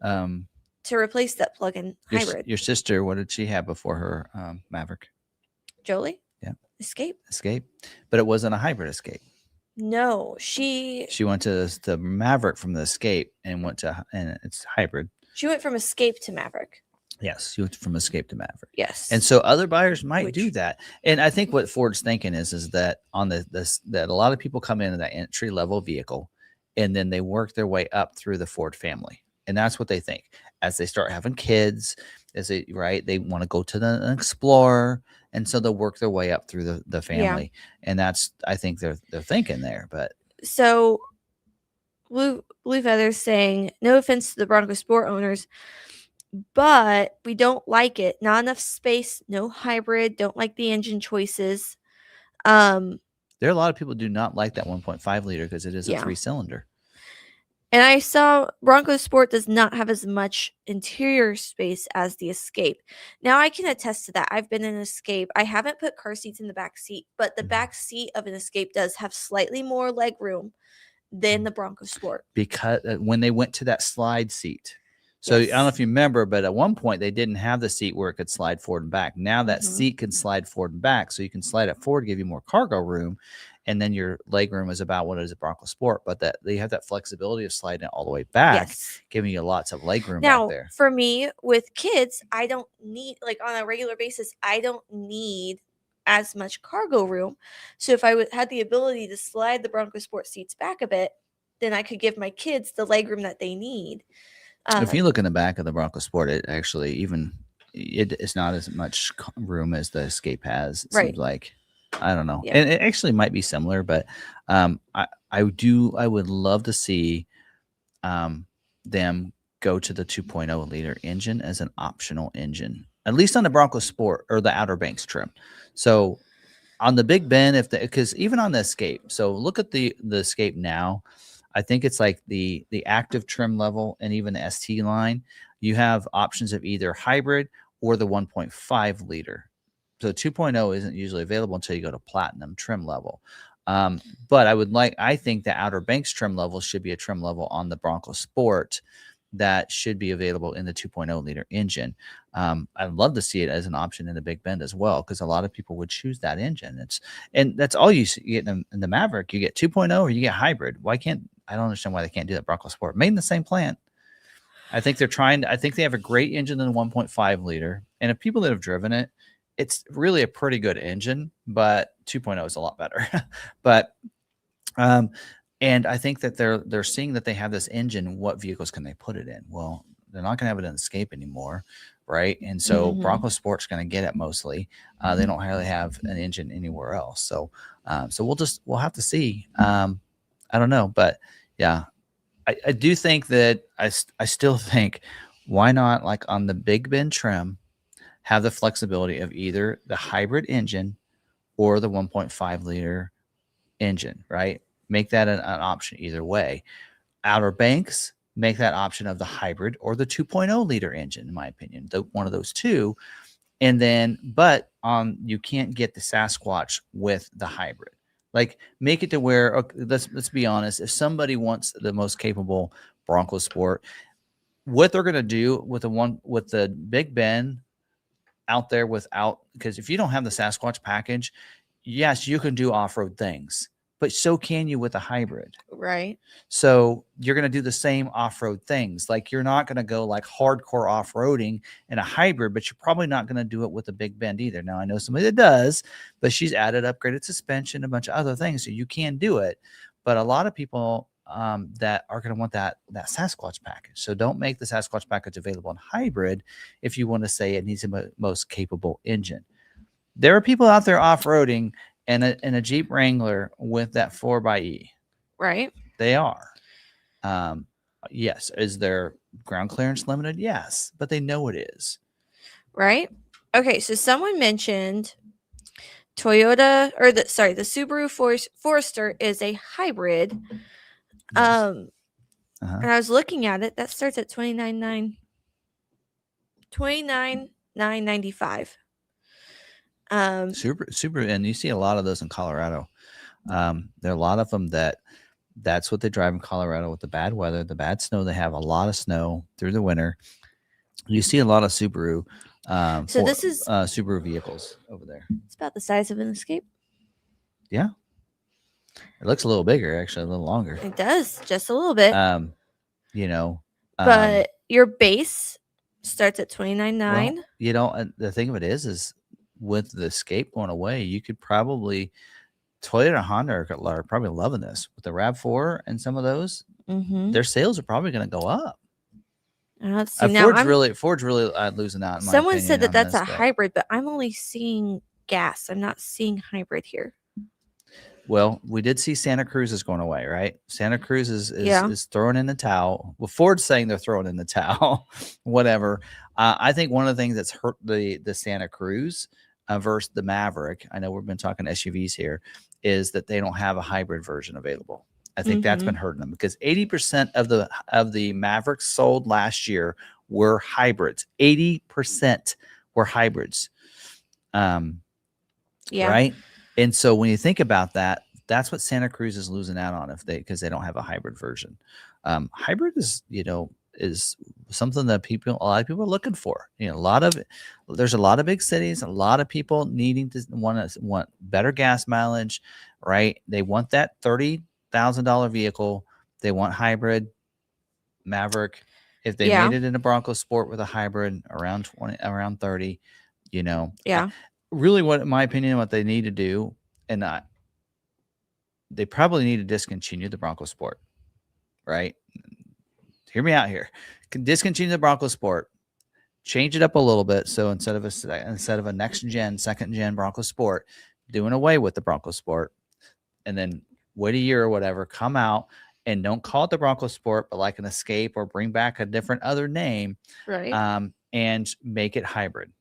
to replace that plug-in hybrid. Your sister, what did she have before her Maverick? Jolie? Yeah. Escape. But it wasn't a hybrid Escape. No, she went to the Maverick from the Escape and it's hybrid. went from Escape to Maverick. Yes, she went from Escape to Maverick. Yes. And so other buyers might do that. And I think what Ford's thinking is that on that a lot of people come into that entry level vehicle and then they work their way up through the Ford family. And that's what they think. As they start having kids, they want to go to the Explorer. And so they'll work their way up through the family. Yeah. And that's, I think they're thinking there. But so Blue Feather's saying, no offense to the Bronco Sport owners, but we don't like it. Not enough space, no hybrid, don't like the engine choices. There are a lot of people who do not like that 1.5 liter because it is a 3-cylinder. And I saw Bronco Sport does not have as much interior space as the Escape. Now, I can attest to that. I've been in an Escape. I haven't put car seats in the back seat, but the back seat of an Escape does have slightly more leg room than the Bronco Sport. Because when they went to that slide seat. So I don't know if you remember, but at one point they didn't have the seat where it could slide forward and back. Now that seat can slide forward and back. So you can slide it forward, give you more cargo room. And then your leg room is about what is a Bronco Sport. But that they have that flexibility of sliding it all the way back, giving you lots of leg room back there. For me, with kids, I don't need, like on a regular basis, I don't need as much cargo room. So if I had the ability to slide the Bronco Sport seats back a bit, then I could give my kids the leg room that they need. If you look in the back of the Bronco Sport, it actually it's not as much room as the Escape has. It seems like, I don't know, and it actually might be similar, but I would love to see them go to the 2.0 liter engine as an optional engine, at least on the Bronco Sport or the Outer Banks trim. So on the Big Bend, because even on the Escape, so look at the Escape now. I think it's like the active trim level and even the ST line, you have options of either hybrid or the 1.5 liter. So 2.0 isn't usually available until you go to platinum trim level. But I think the Outer Banks trim level should be a trim level on the Bronco Sport that should be available in the 2.0 liter engine. I'd love to see it as an option in the Big Bend as well, because a lot of people would choose that engine. And that's all you get in the Maverick. You get 2.0 or you get hybrid. I don't understand why they can't do that Bronco Sport. Made in the same plant. I think they have a great engine in the 1.5 liter. And if people that have driven it, it's really a pretty good engine, but 2.0 is a lot better. But and I think that they're seeing that they have this engine. What vehicles can they put it in? Well, they're not going to have it in Escape anymore, right? And so Bronco Sport's going to get it mostly. They don't really have an engine anywhere else. So we'll have to see. I don't know, but yeah, I do think that I still think, why not, like on the Big Bend trim, have the flexibility of either the hybrid engine or the 1.5 liter engine, right? Make that an option either way. Outer Banks, make that option of the hybrid or the 2.0 liter engine, in my opinion, one of those two. And then, but you can't get the Sasquatch with the hybrid. Like, make it to where, okay, let's be honest, if somebody wants the most capable Bronco Sport, what they're going to do with the Big Bend out there because if you don't have the Sasquatch package, yes, you can do off-road things, but so can you with a hybrid. Right. So you're going to do the same off-road things. Like, you're not going to go like hardcore off-roading in a hybrid, but you're probably not going to do it with a Big Bend either. Now, I know somebody that does, but she's added upgraded suspension, a bunch of other things. So you can do it. But a lot of people that are going to want that Sasquatch package. So don't make the Sasquatch package available in hybrid if you want to say it needs the most capable engine. There are people out there off-roading in a Jeep Wrangler with that 4xe. Right. They are. Yes. Is their ground clearance limited? Yes. But they know it is. Right. Okay. So someone mentioned Toyota, or the Subaru Forester is a hybrid. Yes. And I was looking at it. That starts at $29,995. Subaru, and you see a lot of those in Colorado. There are a lot of them that's what they drive in Colorado with the bad weather, the bad snow. They have a lot of snow through the winter. You see a lot of Subaru. This is Subaru vehicles over there. It's about the size of an Escape. Yeah. It looks a little bigger, actually, a little longer. It does, just a little bit. You know, But your base starts at $29,900. well, you know, and the thing of it is with the Escape going away, you could probably Toyota and Honda are probably loving this with the RAV4 and some of those. Their sales are probably going to go up. Let's see. Now Ford's really losing out. In my someone opinion, said that on that's this, a hybrid, but I'm only seeing gas. I'm not seeing hybrid here. Well, we did see Santa Cruz is going away, right? Santa Cruz is throwing in the towel. Well, Ford's saying they're throwing in the towel, whatever. I think one of the things that's hurt the Santa Cruz versus the Maverick, I know we've been talking SUVs here, is that they don't have a hybrid version available. I think that's been hurting them because 80% of the Mavericks sold last year were hybrids. 80% were hybrids. Right. And so when you think about that, that's what Santa Cruz is losing out on because they don't have a hybrid version. Hybrid is something that a lot of people are looking for. There's a lot of big cities, a lot of people needing to want better gas mileage, right? They want that $30,000 vehicle. They want hybrid Maverick. If they made it in a Bronco Sport with a hybrid around 30, really, what, in my opinion, what they need to do, and they probably need to discontinue the Bronco Sport, right? Hear me out here. Discontinue the Bronco Sport, change it up a little bit. So instead of a next gen, second gen Bronco Sport, doing away with the Bronco Sport, and then wait a year or whatever, come out and don't call it the Bronco Sport, but like an Escape, or bring back a different other name, right? And make it hybrid.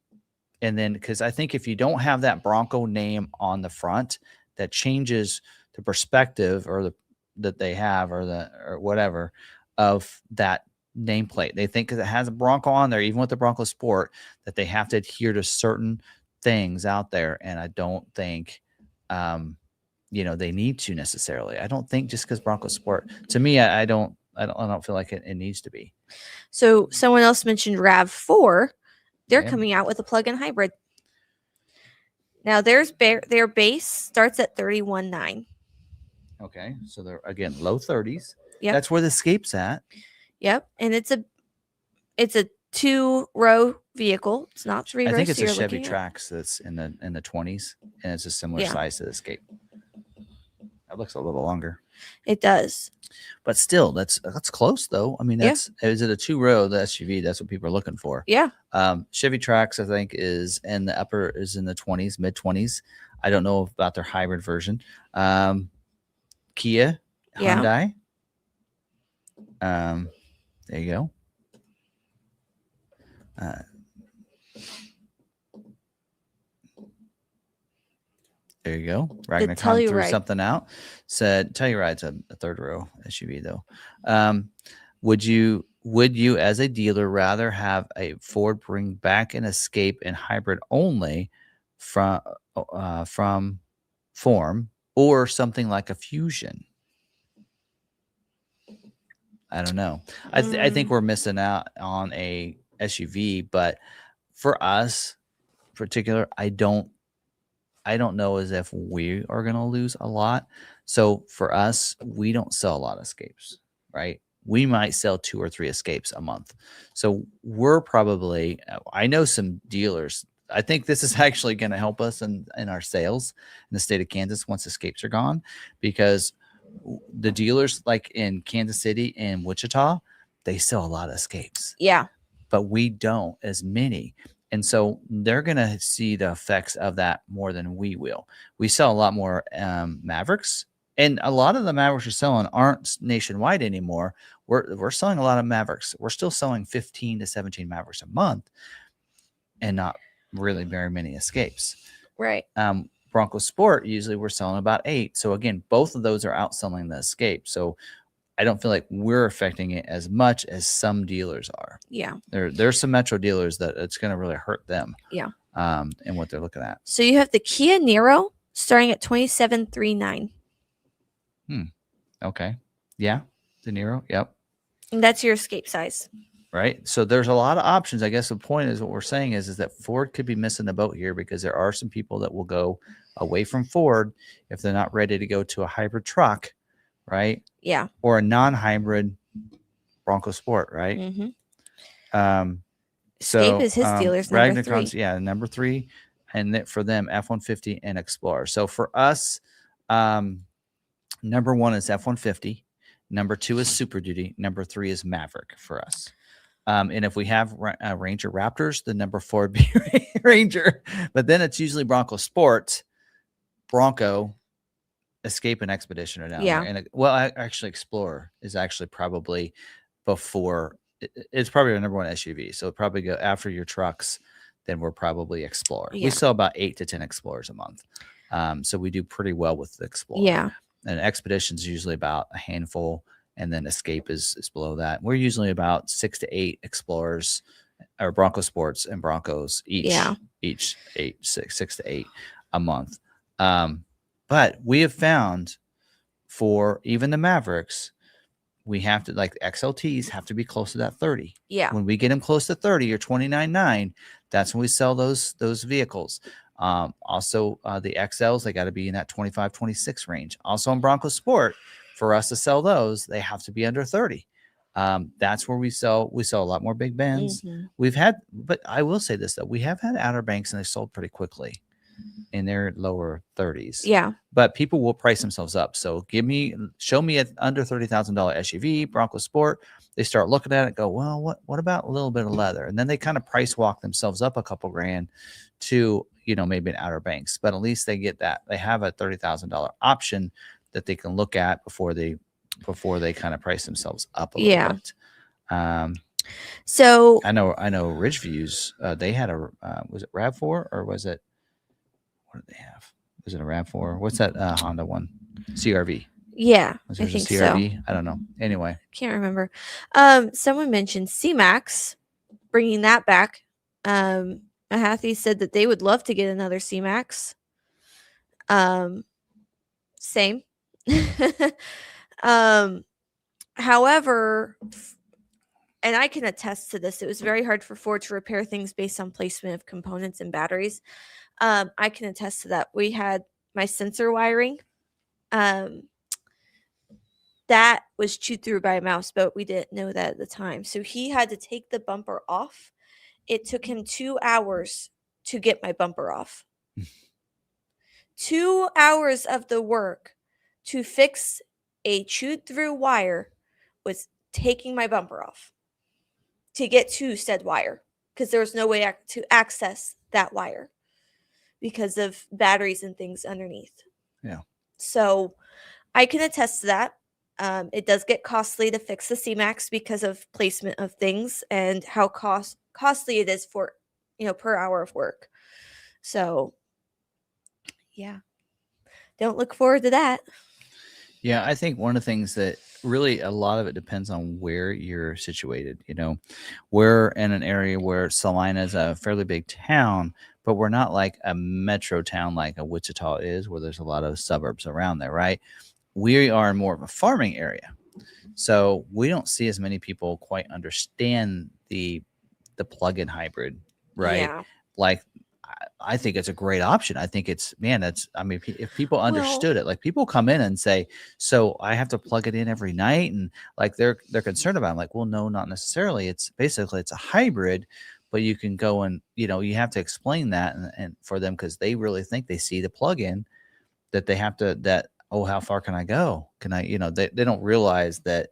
And then, because I think if you don't have that Bronco name on the front, that changes the perspective that they have or whatever of that nameplate. They think because it has a Bronco on there, even with the Bronco Sport, that they have to adhere to certain things out there. And I don't think, they need to necessarily. I don't think just because Bronco Sport, to me, I don't feel like it needs to be. So someone else mentioned RAV4. They're coming out with a plug-in hybrid. Now their base starts at $31,900. Okay, so they're again low 30s. Yep. That's where the Escape's at. Yep, and it's a 2-row vehicle. It's not 3 rows. I think it's a Chevy Trax that's in the 20s, and it's a similar size to the Escape. That looks a little longer. It does. But still, that's close though. I mean, is it a 2-row, the SUV? That's what people are looking for. Yeah. Chevy Trax, I think, is in the upper, is in the 20s, mid 20s. I don't know about their hybrid version. Kia, Hyundai. There you go. There you go. Ragnar threw something out. Said Telluride's a 3rd-row SUV though. Would you as a dealer rather have a Ford bring back an Escape and hybrid only from form, or something like a Fusion? I don't know. I think we're missing out on a SUV, but for us, particular, I don't know as if we are going to lose a lot. So for us, we don't sell a lot of Escapes, right? We might sell 2 or 3 Escapes a month. So we're probably, I know some dealers. I think this is actually going to help us in our sales in the state of Kansas once Escapes are gone, because the dealers like in Kansas City and Wichita, they sell a lot of Escapes. Yeah. But we don't as many. And so they're going to see the effects of that more than we will. We sell a lot more Mavericks, and a lot of the Mavericks we're selling aren't nationwide anymore. We're selling a lot of Mavericks. We're still selling 15 to 17 Mavericks a month, and not really very many Escapes. Right. Bronco Sport, usually we're selling about 8. So again, both of those are outselling the Escape. So I don't feel like we're affecting it as much as some dealers are. Yeah. There's some Metro dealers that it's going to really hurt them. Yeah. And what they're looking at. So you have the Kia Niro starting at $27,390. Okay. Yeah. The Niro. Yep. And that's your Escape size. right? So there's a lot of options. I guess the point is what we're saying is that Ford could be missing the boat here because there are some people that will go away from Ford if they're not ready to go to a hybrid truck, right? Yeah. Or a non-hybrid Bronco Sport, right? Mm-hmm. Escape is his dealer's number 3. Yeah, number 3, and for them F-150 and Explorer. So for us, number 1 is F-150, number 2 is Super Duty, number 3 is Maverick for us. And if we have Ranger Raptors, the number 4 would be Ranger, but then it's usually Bronco Sport, Bronco, Escape, and Expedition are down there. And actually Explorer is actually probably before. It's probably our number 1 SUV, so it'll probably go after your trucks. Then we're probably Explorer. We sell about 8 to 10 Explorers a month, so we do pretty well with the Explorer. Yeah. And Expedition's usually about a handful, and then Escape is below that. We're usually about 6 to 8 Explorers or Bronco Sports and Broncos each 6 to 8 a month. But we have found for even the Mavericks, we have to, like, XLTs have to be close to that 30. Yeah. When we get them close to 30 or 29.9, that's when we sell those vehicles. Also, the XLs, they got to be in that 25, 26 range. Also on Bronco Sport, for us to sell those, they have to be under 30. That's where we sell a lot more Big Bens. Mm-hmm. But I will say this though, we have had Outer Banks and they sold pretty quickly in their lower 30s. Yeah. But people will price themselves up. So show me an under $30,000 SUV, Bronco Sport. They start looking at it, go, well, what about a little bit of leather? And then they kind of price walk themselves up a couple grand to, maybe an Outer Banks. But at least they get that. They have a $30,000 option that they can look at before they kind of price themselves up a little bit. So I know Ridgeview's, they had was it RAV4 or was it, what did they have? Was it a RAV4? What's that Honda one? CRV. Yeah, Was I it think CRV? so. I don't know. Anyway. Can't remember. Someone mentioned C-Max, bringing that back. McArthur said that they would love to get another C-Max. Same. However, and I can attest to this, it was very hard for Ford to repair things based on placement of components and batteries. I can attest to that. We had my sensor wiring. That was chewed through by a mouse, but we didn't know that at the time. So he had to take the bumper off. It took him 2 hours to get my bumper off. 2 hours of the work to fix a chewed through wire was taking my bumper off to get to said wire, because there was no way to access that wire because of batteries and things underneath. Yeah. So I can attest to that. It does get costly to fix the C-Max because of placement of things and how costly it is for, per hour of work. So, yeah. Don't look forward to that. Yeah, I think one of the things that really a lot of it depends on where you're situated. We're in an area where Salina is a fairly big town, but we're not like a metro town like a Wichita is, where there's a lot of suburbs around there, right? We are more of a farming area. So we don't see as many people quite understand the plug-in hybrid, right? Yeah. Like, I think it's a great option. I think if people understood it, like people come in and say, so I have to plug it in every night. And like, they're concerned about it. I'm like, well, no, not necessarily. It's a hybrid, but you can go and, you have to explain that and for them, because they really think they see the plug-in that they have to, oh, how far can I go? Can I, they don't realize that,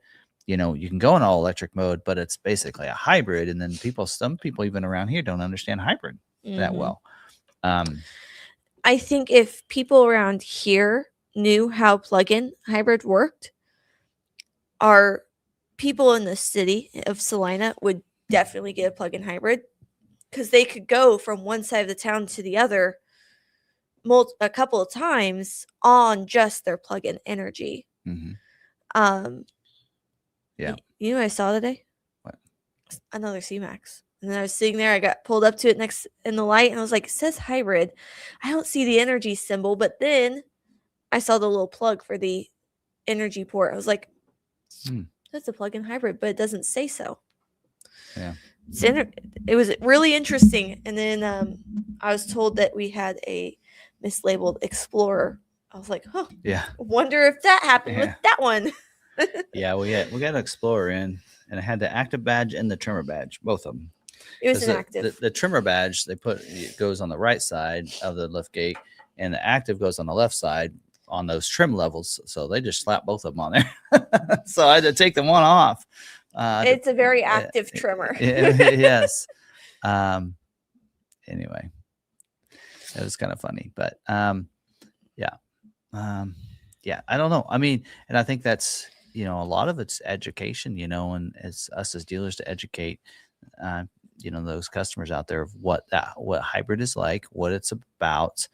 you can go in all electric mode, but it's basically a hybrid. And then some people even around here don't understand hybrid that well. I think if people around here knew how plug-in hybrid worked, our people in the city of Salina would definitely get a plug-in hybrid, because they could go from one side of the town to the other a couple of times on just their plug-in energy. Yeah. You know what I saw today? What? Another C-Max. And then I was sitting there, I got pulled up to it next in the light, and I was like, it says hybrid. I don't see the energy symbol, but then I saw the little plug for the energy port. I was like, that's a plug-in hybrid, but it doesn't say so. Yeah. It was really interesting. And then I was told that we had a mislabeled Explorer. I was like, huh, Yeah. wonder if that happened with Yeah. that one. Yeah. We got an Explorer in, and it had the active badge and the trimmer badge, both of them. It was 'Cause inactive. the trimmer badge it goes on the right side of the lift gate, and the active goes on the left side on those trim levels. So they just slapped both of them on there. So I had to take the one off. It's a very active trimmer. Yes. Anyway, it was kind of funny, but yeah. Yeah, I don't know. I mean, and I think that's, a lot of it's education, and as us as dealers to educate, uh, those customers out there of what hybrid is like, what it's about,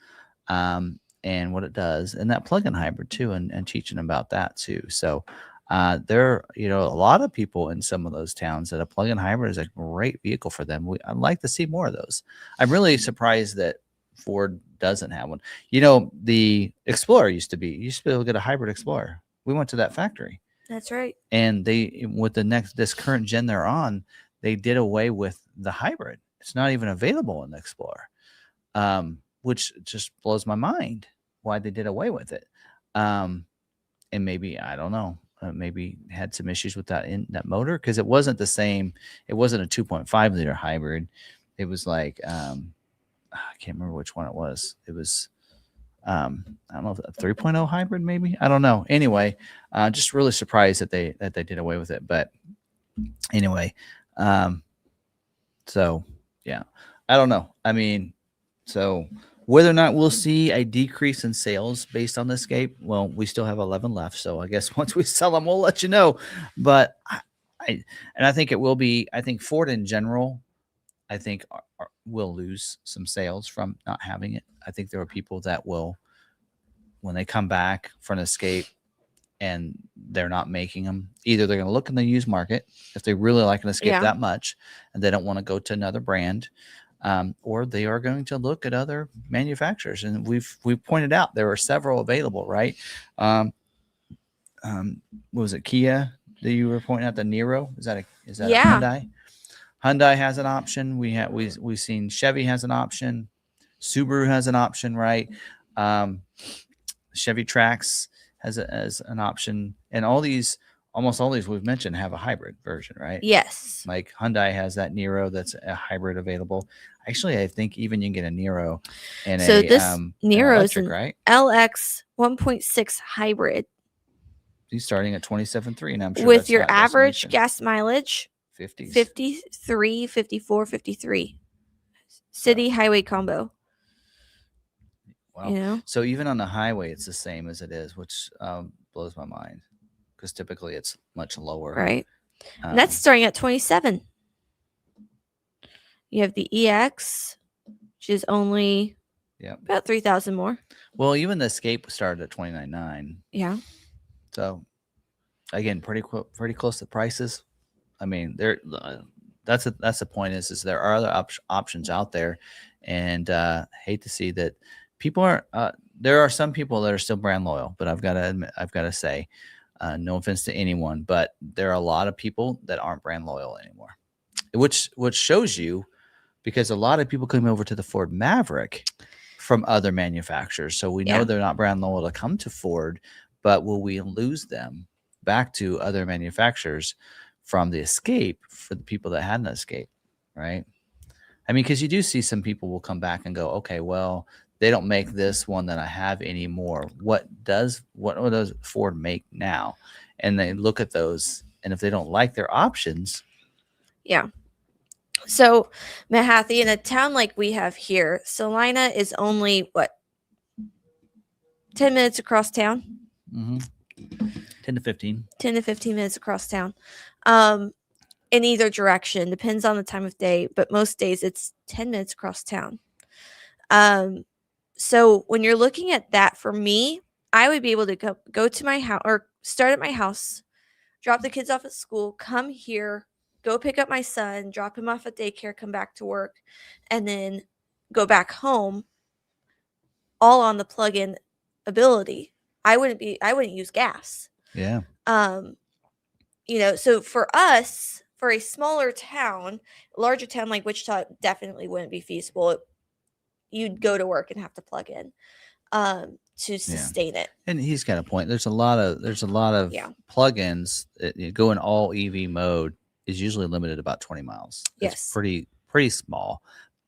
and what it does, and that plug-in hybrid too, and teaching about that too. So there are, a lot of people in some of those towns that a plug-in hybrid is a great vehicle for them. I'd like to see more of those. I'm really surprised that Ford doesn't have one. The Explorer you used to be able to get a hybrid Explorer. We went to that factory. That's right. And with this current gen they're on, they did away with the hybrid. It's not even available in the Explorer, which just blows my mind why they did away with it. And maybe, I don't know, maybe had some issues with that motor, because it wasn't the same. It wasn't a 2.5 liter hybrid. It was like, I can't remember which one it was. It was, I don't know, a 3.0 hybrid, maybe. I don't know. Anyway, just really surprised that they did away with it. But anyway, so yeah, I don't know. I mean, so whether or not we'll see a decrease in sales based on the Escape, well, we still have 11 left. So I guess once we sell them, we'll let you know. But I think it will be. I think Ford in general, I think will lose some sales from not having it. I think there are people that will, when they come back for an Escape and they're not making them, either they're going to look in the used market if they really like an Escape that much and they don't want to go to another brand, or they are going to look at other manufacturers. And we've pointed out there are several available, right? What was it, Kia that you were pointing out? The Niro, is that a Hyundai? Hyundai has an option. We've seen Chevy has an option. Subaru has an option, right? Chevy Trax has an option, and almost all these we've mentioned have a hybrid version, right? Yes. Like Hyundai has that Niro that's a hybrid available. Actually, I think even you can get a Niro and this Niro electric, is an right? LX 1.6 hybrid. He's starting at 27.3, and I'm sure with your average gas mileage 50s. 53, 54, 53. City highway combo. Wow. So even on the highway, it's the same as it is, which blows my mind, because typically it's much lower. Right. And that's starting at 27. You have the EX, which is only about 3,000 more. Well, even the Escape started at 29.9. Yeah. So again, pretty close to prices. I mean, that's the point is there are other options out there, and hate to see that people are. There are some people that are still brand loyal, but I've got to say, no offense to anyone, but there are a lot of people that aren't brand loyal anymore, which shows you, because a lot of people come over to the Ford Maverick from other manufacturers, so we know they're not brand loyal to come to Ford, but will we lose them back to other manufacturers from the Escape for the people that had an Escape, right? I mean, because you do see some people will come back and go, okay, well, they don't make this one that I have anymore. What does Ford make now? And they look at those, and if they don't like their options. Yeah. So, McArthur, in a town like we have here, Salina is only, 10 minutes across town? Mm-hmm. 10 to 15. 10 to 15 minutes across town. In either direction. Depends on the time of day, but most days it's 10 minutes across town. So when you're looking at that, for me, I would be able to go to my house, or start at my house, drop the kids off at school, come here, go pick up my son, drop him off at daycare, come back to work, and then go back home, all on the plug-in ability. I wouldn't use gas. Yeah. So for us, for a smaller town, larger town like Wichita definitely wouldn't be feasible. You'd go to work and have to plug in to sustain it. And he's got a point. There's a lot of Yeah. plugins that going all EV mode is usually limited to about 20 miles. Yes. It's pretty small.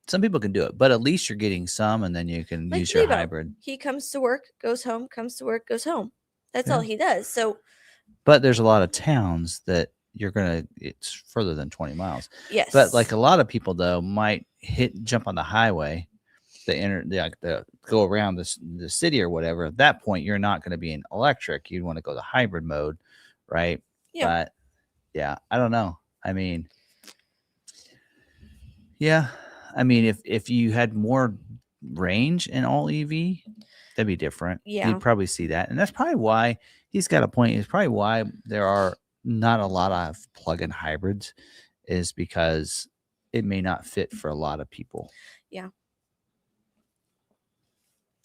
Some people can do it, but at least you're getting some, and then you can Like use your Lebo. hybrid. He comes to work, goes home, comes to work, goes home. That's all he does. So, but there's a lot of towns that it's further than 20 miles. yes. But like a lot of people though might jump on the highway, the go around the city or whatever. At that point, you're not going to be in electric. You'd want to go the hybrid mode, right? Yeah. But yeah, I don't know. I mean, yeah. I mean, if you had more range in all EV, that'd be different. Yeah. You'd probably see that. And that's probably why he's got a point. It's probably why there are not a lot of plug-in hybrids, is because it may not fit for a lot of people. Yeah.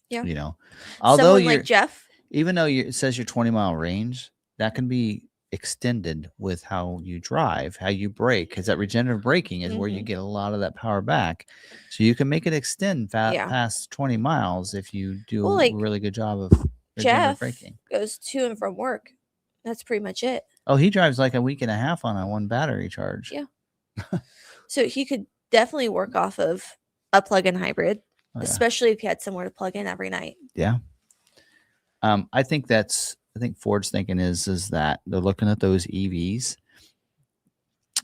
Yeah. You know, although someone like Jeff, even though it says your 20-mile range, that can be extended with how you drive, how you brake, because that regenerative braking is where you get a lot of that power back. So you can make it extend past 20 miles if you do a really good job of regenerative braking. Goes to and from work. That's pretty much it. Oh, he drives like a week and a half on a one battery charge. Yeah. So he could definitely work off of a plug-in hybrid, especially if he had somewhere to plug in every night. Yeah. I think Ford's thinking is that they're looking at those EVs,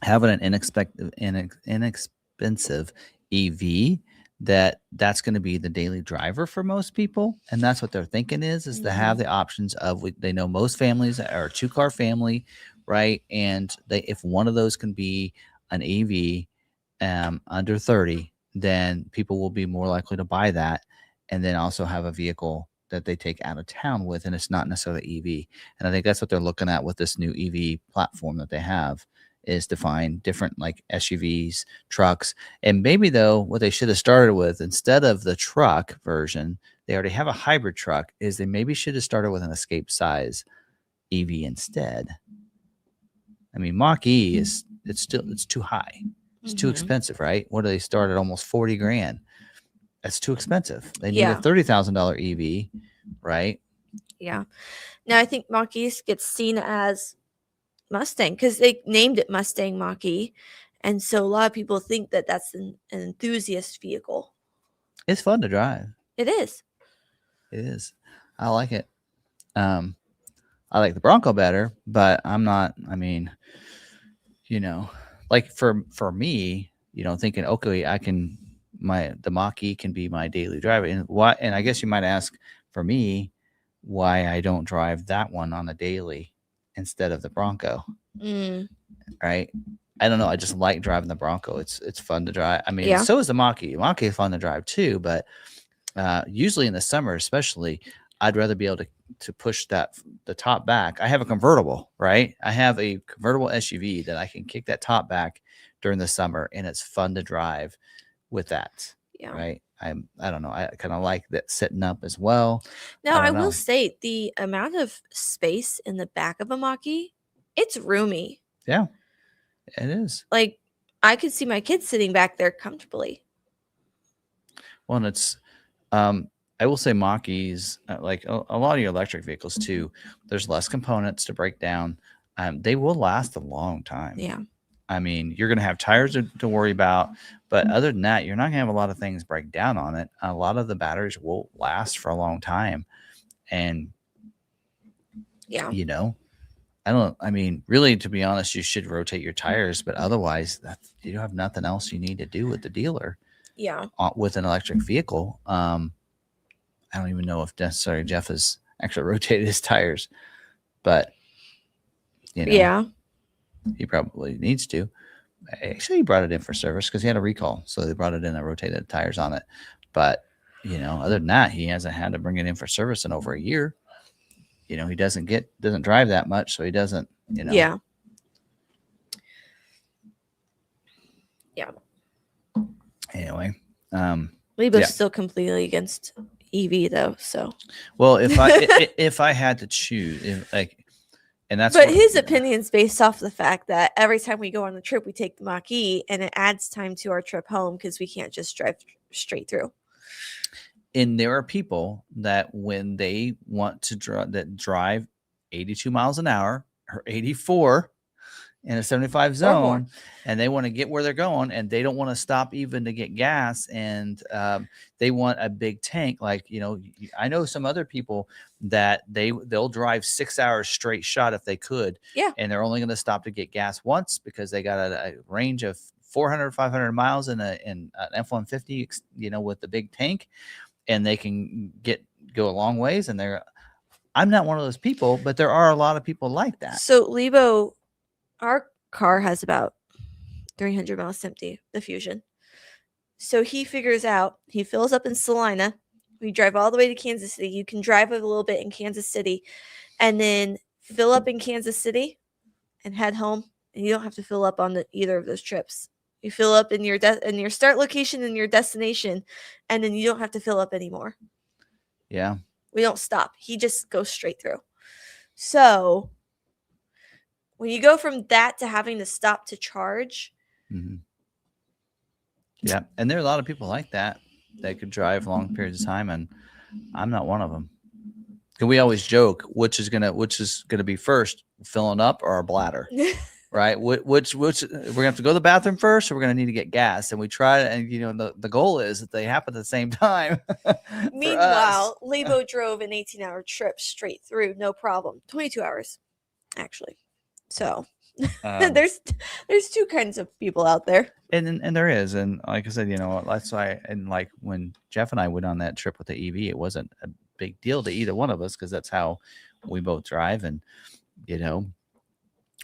having an inexpensive EV that's going to be the daily driver for most people, and that's what they're thinking is to have the options of, they know most families are a 2-car family, right? And if one of those can be an EV under 30, then people will be more likely to buy that, and then also have a vehicle that they take out of town with, and it's not necessarily EV. And I think that's what they're looking at with this new EV platform that they have, is to find different like SUVs, trucks. And maybe though, what they should have started with, instead of the truck version, they already have a hybrid truck, is they maybe should have started with an Escape size EV instead. I mean, Mach-E it's too high. It's too expensive, right? What do they start at? Almost 40 grand. That's too expensive. They need a $30,000 EV, right? Yeah. Now I think Mach-E gets seen as Mustang because they named it Mustang Mach-E, and so a lot of people think that that's an enthusiast vehicle. It's fun to drive. It is. It is. I like it. I like the Bronco better, but I'm not. I mean, like for me, thinking, okay, the Mach-E can be my daily driver. And why? And I guess you might ask, for me, why I don't drive that one on a daily instead of the Bronco. Right? I don't know. I just like driving the Bronco. It's fun to drive. I mean, so is the Mach-E. Mach-E is fun to drive too, but usually in the summer, especially, I'd rather be able to push the top back. I have a convertible, right? I have a convertible SUV that I can kick that top back during the summer, and it's fun to drive with that. Yeah. Right. I don't know. I kind of like that sitting up as well. Now, I will say the amount of space in the back of a Mach-E, it's roomy. Yeah, it is. Like, I could see my kids sitting back there comfortably. Well, and it's, I will say Mach-E's, like a lot of your electric vehicles too, there's less components to break down. They will last a long time. Yeah. I mean, you're going to have tires to worry about, but other than that, you're not going to have a lot of things break down on it. A lot of the batteries will last for a long time. And, I mean, really, to be honest, you should rotate your tires, but otherwise, you have nothing else you need to do with the dealer. Yeah. With an electric vehicle. I don't even know if necessarily Jeff has actually rotated his tires, but, yeah. He probably needs to. Actually, he brought it in for service because he had a recall. So they brought it in and rotated tires on it. But, other than that, he hasn't had to bring it in for service in over a year. He doesn't drive that much. So he doesn't, Yeah. Yeah. Anyway. Lebo's still completely against EV though. So. Well, if I had to choose, And that's But what, his opinion's based off the fact that every time we go on the trip, we take the Mach-E, and it adds time to our trip home because we can't just drive straight through. and there are people that when they want to drive 82 miles an hour or 84 in a 75 zone, and they want to get where they're going, and they don't want to stop even to get gas, and they want a big tank. Like, I know some other people that they'll drive 6 hours straight shot if they could, and they're only going to stop to get gas once because they got a range of 400 500 miles in an F-150, with the big tank, and they can go a long ways. And I'm not one of those people, but there are a lot of people like that. So Lebo, our car has about 300 miles empty, the Fusion. So he figures out, he fills up in Salina. We drive all the way to Kansas City. You can drive a little bit in Kansas City and then fill up in Kansas City and head home. And you don't have to fill up on either of those trips. You fill up in your start location and your destination, and then you don't have to fill up anymore. Yeah. We don't stop. He just goes straight through. So when you go from that to having to stop to charge. Mm-hmm. Yeah. And there are a lot of people like that could drive long periods of time, and I'm not one of them. And we always joke, which is gonna be first, filling up or our bladder, right? Which we're gonna have to go to the bathroom first, or we're gonna need to get gas. And we try to, and the goal is that they happen at the same time. Meanwhile, Lebo drove an 18-hour trip straight through, no problem. 22 hours, actually. So there's two kinds of people out there. And there is, and like I said, that's why. And like when Jeff and I went on that trip with the EV, it wasn't a big deal to either one of us because that's how we both drive. And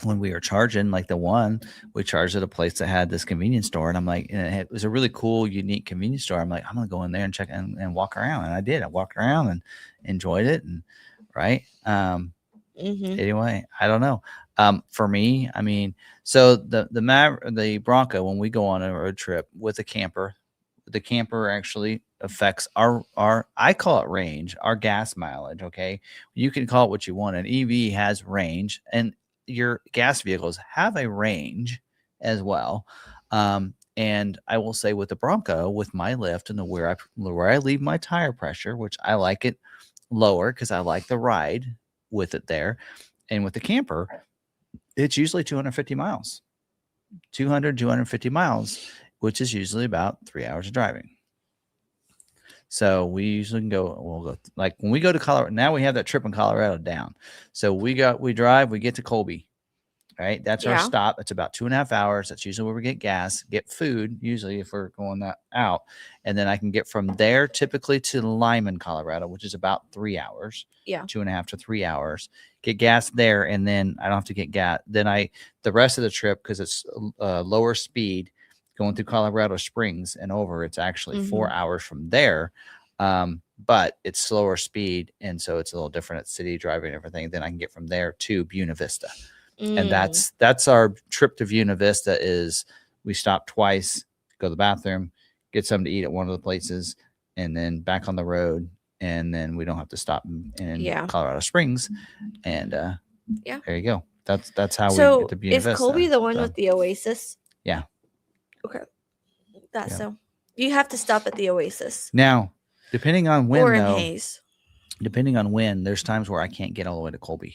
when we were charging, like the one, we charged at a place that had this convenience store, and I'm like, and it was a really cool, unique convenience store. I'm like, I'm gonna go in there and check and walk around, and I did. I walked around and enjoyed it, and right. Anyway, I don't know. For me, I mean, so the Bronco, when we go on a road trip with a camper, the camper actually affects our I call it range, our gas mileage. Okay, you can call it what you want. An EV has range, and your gas vehicles have a range as well. And I will say with the Bronco, with my lift and where I leave my tire pressure, which I like it lower because I like the ride with it there, and with the camper, it's usually 250 miles, 250 miles, which is usually about 3 hours of driving. So we usually we'll go like when we go to Colorado. Now we have that trip in Colorado down. So we drive, we get to Colby, right? That's our stop. It's about 2.5 hours. That's usually where we get gas, get food, usually if we're going that out. And then I can get from there typically to Lyman, Colorado, which is about 3 hours. Yeah. 2.5 to 3 hours. Get gas there, and then I don't have to get gas. Then the rest of the trip, because it's lower speed, going through Colorado Springs and over, it's actually 4 hours from there. But it's slower speed, and so it's a little different at city driving and everything. Then I can get from there to Buena Vista. And that's our trip to Buena Vista. Is we stop twice, go to the bathroom, get something to eat at one of the places, and then back on the road. And then we don't have to stop in Colorado Springs. And there you go. That's how we get to Buena Vista. Is Colby the one with the Oasis? Yeah. Okay. So you have to stop at the Oasis. Now, depending on when, or in Hayes. Depending on when, there's times where I can't get all the way to Colby.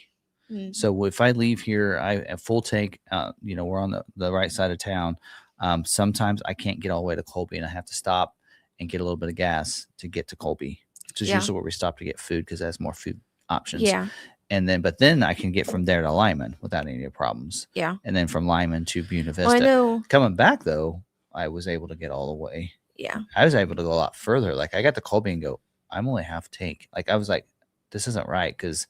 So if I leave here, I full tank, we're on the right side of town. Sometimes I can't get all the way to Colby, and I have to stop and get a little bit of gas to get to Colby, which is usually where we stop to get food because it has more food options. Yeah. And then I can get from there to Lyman without any problems. Yeah. And then from Lyman to Buena Vista. I know. Coming back though, I was able to get all the way. Yeah. I was able to go a lot further. Like I got to Colby and go, I'm only half tank. Like I was like, this isn't right because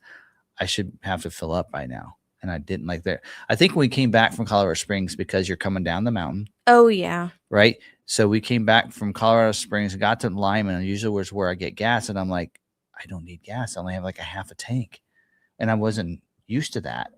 I should have to fill up by now. And I didn't like that. I think we came back from Colorado Springs because you're coming down the mountain. Oh, yeah. Right. So we came back from Colorado Springs and got to Lyman, and usually was where I get gas. And I'm like, I don't need gas. I only have like a half a tank. And I wasn't used to that.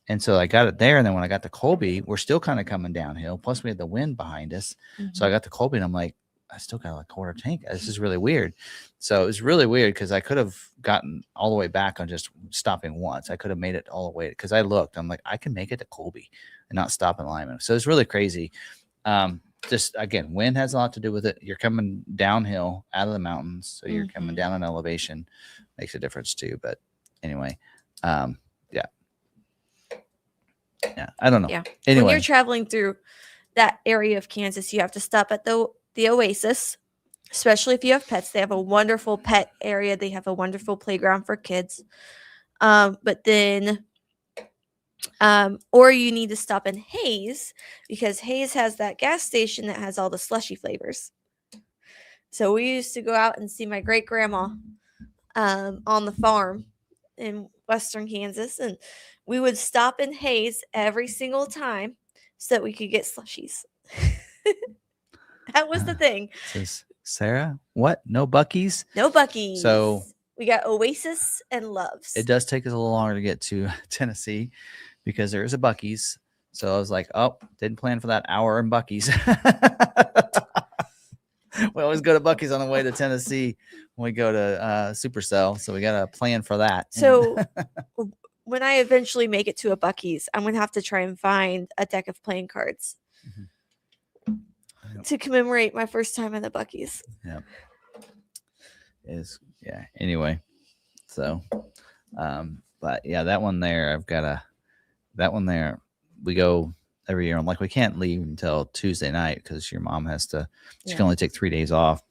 And so I got it there. And then when I got to Colby, we're still kind of coming downhill. Plus we had the wind behind us. So I got to Colby and I'm like, I still got like a quarter tank. This is really weird. So it was really weird because I could have gotten all the way back on just stopping once. I could have made it all the way because I looked. I'm like, I can make it to Colby and not stop in Lyman. So it's really crazy. Just again, wind has a lot to do with it. You're coming downhill out of the mountains, so you're coming down in elevation, makes a difference too. But anyway, yeah, I don't know. Yeah. Anyway, when you're traveling through that area of Kansas, you have to stop at the Oasis, especially if you have pets. They have a wonderful pet area. They have a wonderful playground for kids. But then, or you need to stop in Hayes, because Hayes has that gas station that has all the slushy flavors. So we used to go out and see my great grandma on the farm in western Kansas, and we would stop in Hayes every single time so that we could get slushies. That was the thing. Says Sarah, what? No Buc-ee's? No Buc-ee's. So we got Oasis and Loves. It does take us a little longer to get to Tennessee because there is a Buc-ee's. So I was like, oh, didn't plan for that hour in Buc-ee's. We always go to Buc-ee's on the way to Tennessee when we go to Supercell. So we got to plan for that. So when I eventually make it to a Buc-ee's, I'm going to have to try and find a deck of playing cards to commemorate my first time in the Buc-ee's. Yeah. Anyway, so, but yeah, that one there, we go every year. I'm like, we can't leave until Tuesday night because your mom she can only take 3 days off.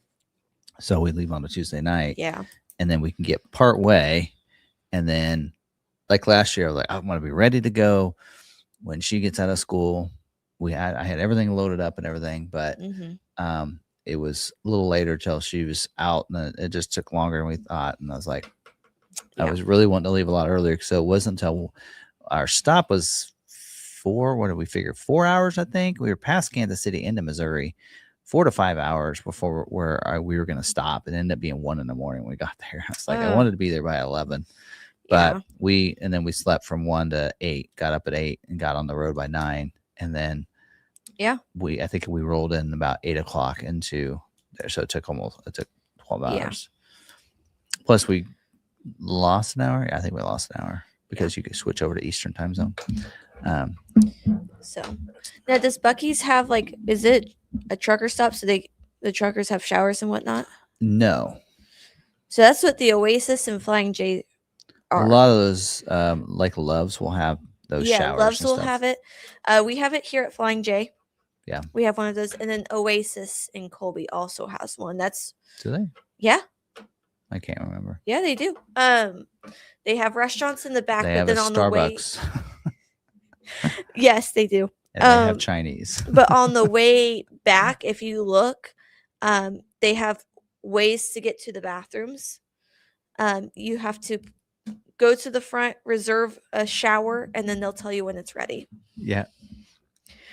So we leave on a Tuesday night. Yeah. And then we can get part way. And then like last year, I was like, I want to be ready to go when she gets out of school. I had everything loaded up and everything, but it was a little later till she was out, and it just took longer than we thought. And I was like, I was really wanting to leave a lot earlier. So it wasn't until our stop was 4 hours, I think. We were past Kansas City into Missouri, 4 to 5 hours before we were going to stop. It ended up being 1 a.m. when we got there. I was like, I wanted to be there by 11. But we slept from 1 to 8, got up at 8 and got on the road by 9. And then I think we rolled in about 8 o'clock into there. So it took 12 hours. Plus we lost an hour. I think we lost an hour because you could switch over to Eastern time zone. So now does Buc-ee's have is it a trucker stop? So the truckers have showers and whatnot? No. So that's what the Oasis and Flying J are. A lot of those, like Loves, will have those showers. Yeah, Loves will have it. We have it here at Flying J. Yeah. We have one of those. And then Oasis in Colby also has one. Do they? Yeah. I can't remember. Yeah, they do. They have restaurants in the back, they but have then on Starbucks. The way. Yes, they do. And they have Chinese. But on the way back, if you look, they have ways to get to the bathrooms. You have to go to the front, reserve a shower, and then they'll tell you when it's ready. Yeah.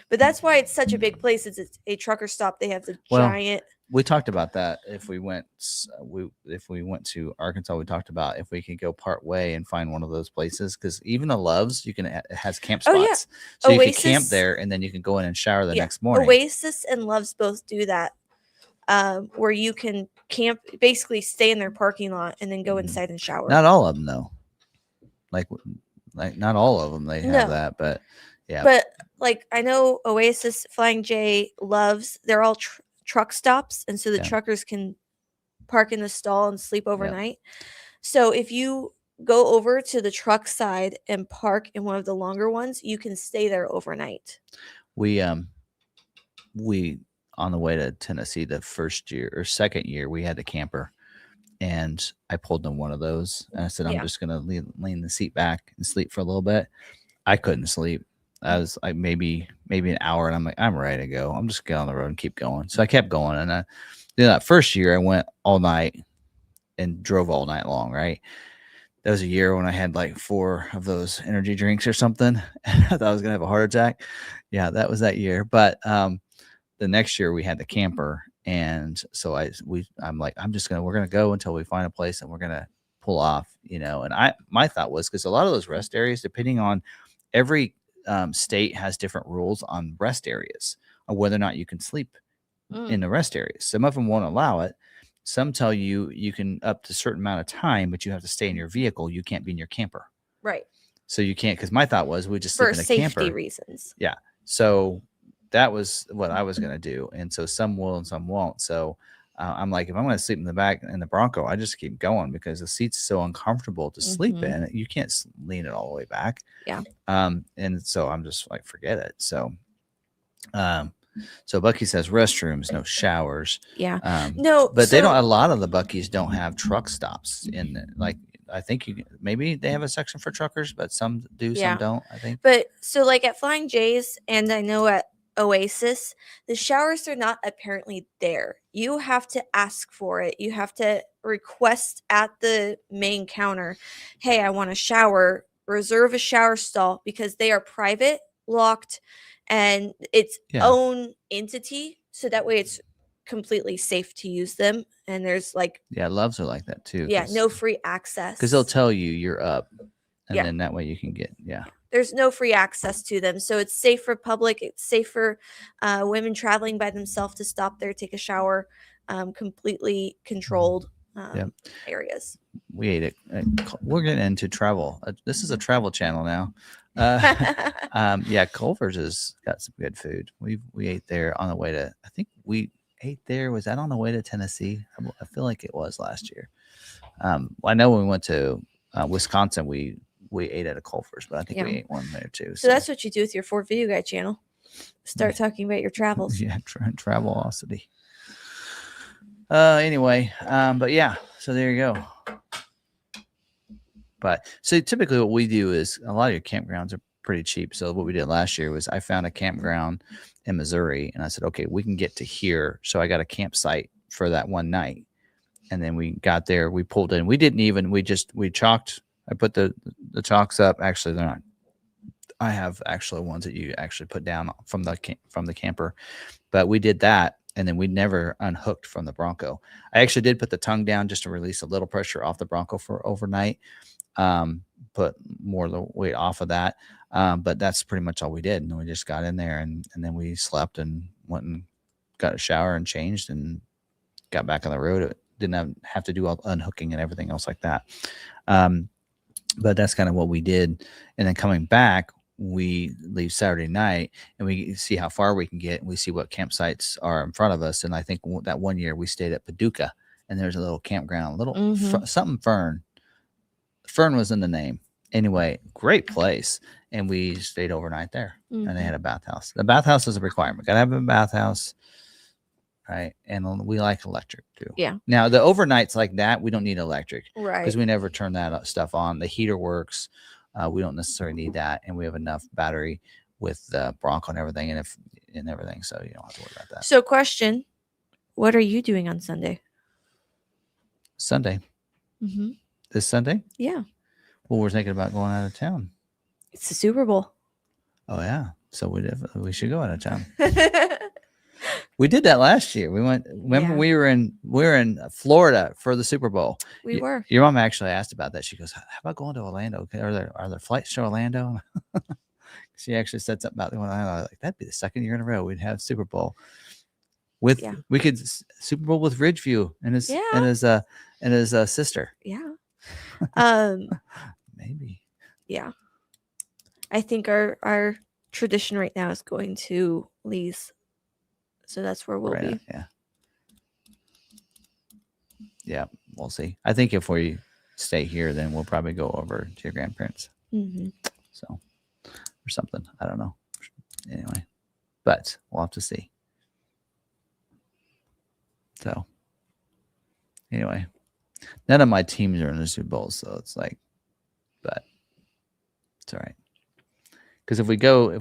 But that's why it's such a big place. It's a trucker stop. They have the giant. We talked about that. If we went to Arkansas, we talked about if we could go part way and find one of those places, because even the Loves, it has camp spots. Oh, yeah. So Oasis, you can camp there and then you can go in and shower the next morning. Oasis and Loves both do that, where you can camp, basically stay in their parking lot and then go inside and shower. Not all of them though. Like not all of them they have that, but yeah. But I know Oasis, Flying J, Loves, they're all truck stops, and so the truckers can park in the stall and sleep overnight. So if you go over to the truck side and park in one of the longer ones, you can stay there overnight. We on the way to Tennessee the first year or second year, we had a camper, and I pulled in one of those, and I said, I'm just gonna lean the seat back and sleep for a little bit. I couldn't sleep. I was like maybe an hour, and I'm like, I'm ready to go. I'm just going on the road and keep going. So I kept going, and that first year I went all night and drove all night long. Right, that was a year when I had like 4 of those energy drinks or something, and I thought I was gonna have a heart attack. Yeah, that was that year. But the next year we had the camper, and so I'm like, we're gonna go until we find a place, and we're gonna pull off, And my thought was, because a lot of those rest areas, depending on every state has different rules on rest areas or whether or not you can sleep in the rest areas. Some of them won't allow it. Some tell you you can up to a certain amount of time, but you have to stay in your vehicle. You can't be in your camper. Right. So you can't, because my thought was we just sleep For in a safety camper. reasons. Yeah. So that was what I was going to do. And so some will and some won't. So I'm like, if I'm going to sleep in the back in the Bronco, I just keep going because the seat's so uncomfortable to sleep in. You can't lean it all the way back. Yeah. And so I'm just like, forget it. So, so Bucky says restrooms, no showers. Yeah. No, but they don't. A lot of the Buckies don't have truck stops in it. Like I think maybe they have a section for truckers, but some do, some don't. I think. But so like at Flying J's, and I know at Oasis, the showers are not apparently there. You have to ask for it. You have to request at the main counter, hey, I want a shower. Reserve a shower stall because they are private, locked, and its own entity. So that way it's completely safe to use them. And there's like Loves are like that too. Yeah, no free access. Because they'll tell you you're up, and then that way you can get There's no free access to them, so it's safe for public. It's safe for women traveling by themselves to stop there, take a shower. Completely controlled areas. We ate it. We're getting into travel. This is a travel channel now. Culver's has got some good food. We ate there on the way to. I think we ate there. Was that on the way to Tennessee? I feel like it was last year. I know when we went to Wisconsin, we ate at a Culver's, but I think we ate one there too. So that's what you do with your Ford Video Guide channel. Start talking about your travels. Yeah, Travelocity. Anyway, but yeah, so there you go. But so typically what we do is a lot of your campgrounds are pretty cheap. So what we did last year was I found a campground in Missouri and I said, okay, we can get to here. So I got a campsite for that one night. And then we got there, we pulled in. We chalked. I put the chalks up. Actually, they're not. I have actual ones that you actually put down from the camper. But we did that. And then we never unhooked from the Bronco. I actually did put the tongue down just to release a little pressure off the Bronco for overnight. Put more of the weight off of that. But that's pretty much all we did. And we just got in there and then we slept and went and got a shower and changed and got back on the road. It didn't have to do all unhooking and everything else like that. But that's kind of what we did. And then coming back, we leave Saturday night and we see how far we can get and we see what campsites are in front of us. And I think that one year we stayed at Paducah and there's a little campground, something Fern was in the name. Anyway, great place. And we stayed overnight there and they had a bathhouse. The bathhouse is a requirement. Got to have a bathhouse. Right. And we like electric too. Yeah. Now the overnights like that, we don't need electric. Right. Because we never turn that stuff on. The heater works. We don't necessarily need that, and we have enough battery with the Bronco and everything, and everything, so you don't have to worry about that. So, question: what are you doing on Sunday? Sunday. This Sunday? Yeah. Well, we're thinking about going out of town. It's the Super Bowl. Oh yeah, so we should go out of town. We did that last year. We went. Remember, we were in Florida for the Super Bowl. We were. Your mom actually asked about that. She goes, "How about going to Orlando? Are there flights to Orlando?" She actually said something about going to Orlando. Like that'd be the second year in a row we'd have Super Bowl. We could Super Bowl with Ridgeview and his sister. Yeah. Maybe. Yeah. I think our tradition right now is going to Lee's. So that's where we'll be. Yeah. Yeah, we'll see. I think if we stay here, then we'll probably go over to your grandparents. So, or something. I don't know. Anyway, but we'll have to see. So, anyway, none of my teams are in the Super Bowl, so it's like, but it's all right. Because if we go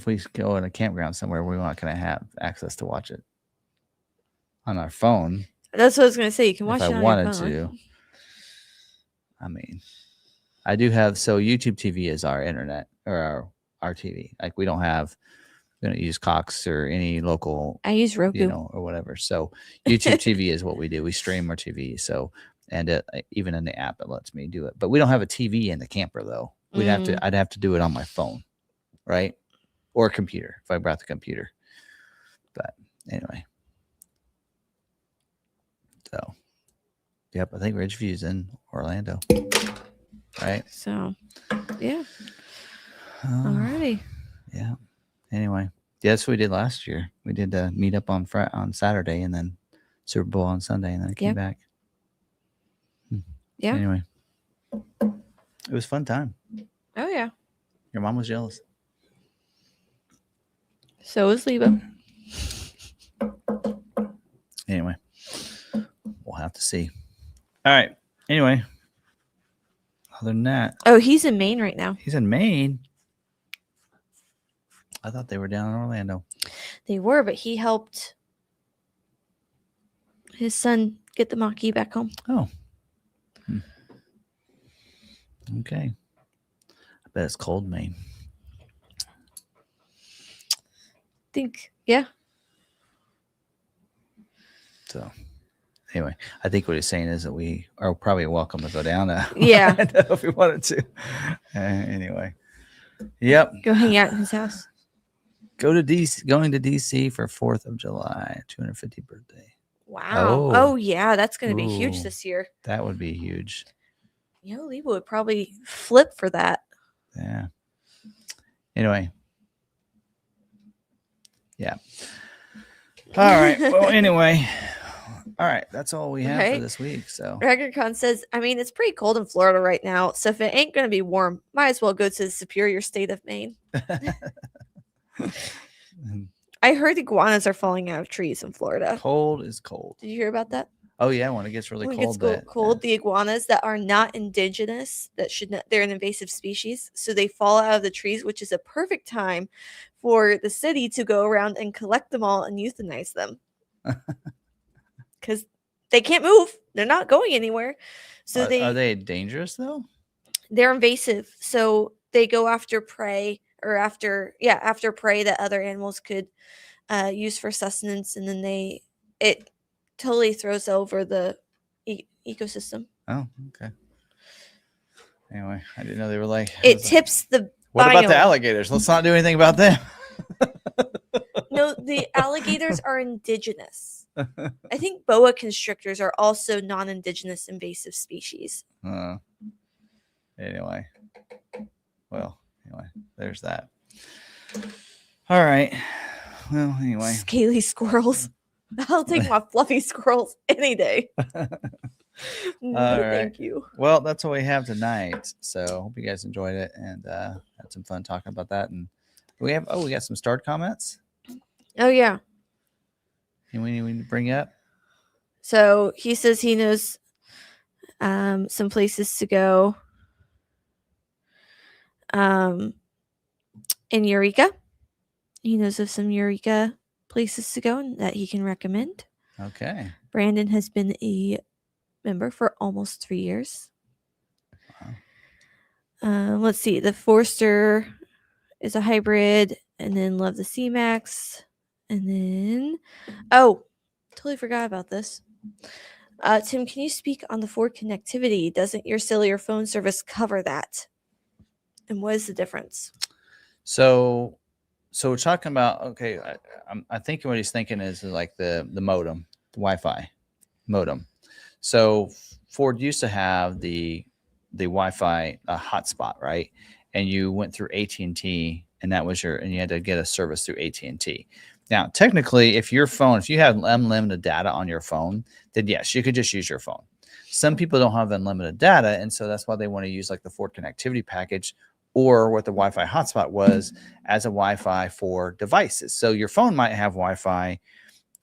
in a campground somewhere, we're not going to have access to watch it on our phone. That's what I was going to say. You can watch it on your phone. If I wanted to. I mean, I do have, so YouTube TV is our internet or our TV. Like we don't use Cox or any local. I use Roku. Or whatever. So YouTube TV is what we do. We stream our TV. So, and even in the app, it lets me do it. But we don't have a TV in the camper though. I'd have to do it on my phone. Right. Or a computer if I brought the computer. But anyway. So, yep, I think Ridgeview's in Orlando. Right. So, yeah. Alrighty. Yeah. Anyway, yeah, that's what we did last year. We did the meet up on Saturday and then Super Bowl on Sunday, and then I came back. Yeah. Anyway, it was a fun time. Oh yeah. Your mom was jealous. So was Leba. Anyway, we'll have to see. All right. Anyway, other than that, Oh, he's in Maine right now. he's in Maine. I thought they were down in Orlando. They were, but he helped his son get the Mach-E back home. Oh. Okay. I bet it's cold, Maine. Yeah. So, anyway, I think what he's saying is that we are probably welcome to go down there. Yeah. If we wanted to. Anyway. Yep. Go hang out in his house. Going to DC for 4th of July, 250th birthday. Wow. Oh yeah, that's going to be huge this year. That would be huge. You know, Leba would probably flip for that. Yeah. Anyway. Yeah. All right. Well, anyway. All right. That's all we have for this week. So ReggerCon says, I mean, it's pretty cold in Florida right now. So if it ain't going to be warm, might as well go to the superior state of Maine. I heard iguanas are falling out of trees in Florida. Cold is cold. Did you hear about that? Oh yeah, when it gets really cold. The iguanas that are not indigenous, they're an invasive species, so they fall out of the trees, which is a perfect time for the city to go around and collect them all and euthanize them. Because they can't move. They're not going anywhere. So are they dangerous though? They're invasive. So they go after prey after prey that other animals could use for sustenance, and then it totally throws over the ecosystem. Oh, okay. Anyway, I didn't know they were like it tips the What about the alligators? Let's not do anything about them. No, the alligators are indigenous. I think boa constrictors are also non-indigenous invasive species. Anyway, there's that. All right. Well, anyway. Scaly squirrels. I'll take my fluffy squirrels any day. Thank you. Well, that's what we have tonight. So hope you guys enjoyed it and had some fun talking about that. And we got some start comments. Oh yeah. And we need to bring up. So he says he knows some places to go. In Eureka. He knows of some Eureka places to go that he can recommend. Okay. Brandon has been a member for almost 3 years. Wow. Let's see. The Forster is a hybrid, and then love the C-Max. And then, totally forgot about this. Tim, can you speak on the Ford connectivity? Doesn't your cellular phone service cover that? And what is the difference? So we're talking about, okay, I think what he's thinking is like the modem, the Wi-Fi modem. So Ford used to have the Wi-Fi hotspot, right? And you went through AT&T, and that was and you had to get a service through AT&T. Now, technically, if you have unlimited data on your phone, then yes, you could just use your phone. Some people don't have unlimited data, and so that's why they want to use like the Ford connectivity package, or what the Wi-Fi hotspot was as a Wi-Fi for devices. So your phone might have Wi-Fi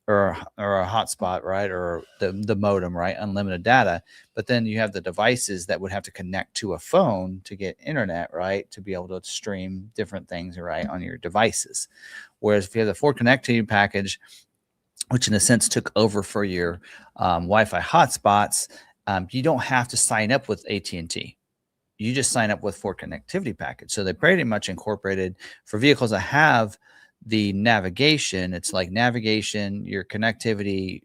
or a hotspot, right? Or the modem, right? Unlimited data. But then you have the devices that would have to connect to a phone to get internet, right? To be able to stream different things, right? On your devices. Whereas if you have the Ford connectivity package, which in a sense took over for your Wi-Fi hotspots, you don't have to sign up with AT&T. You just sign up with Ford connectivity package. So they pretty much incorporated for vehicles that have the navigation. It's like navigation, your connectivity,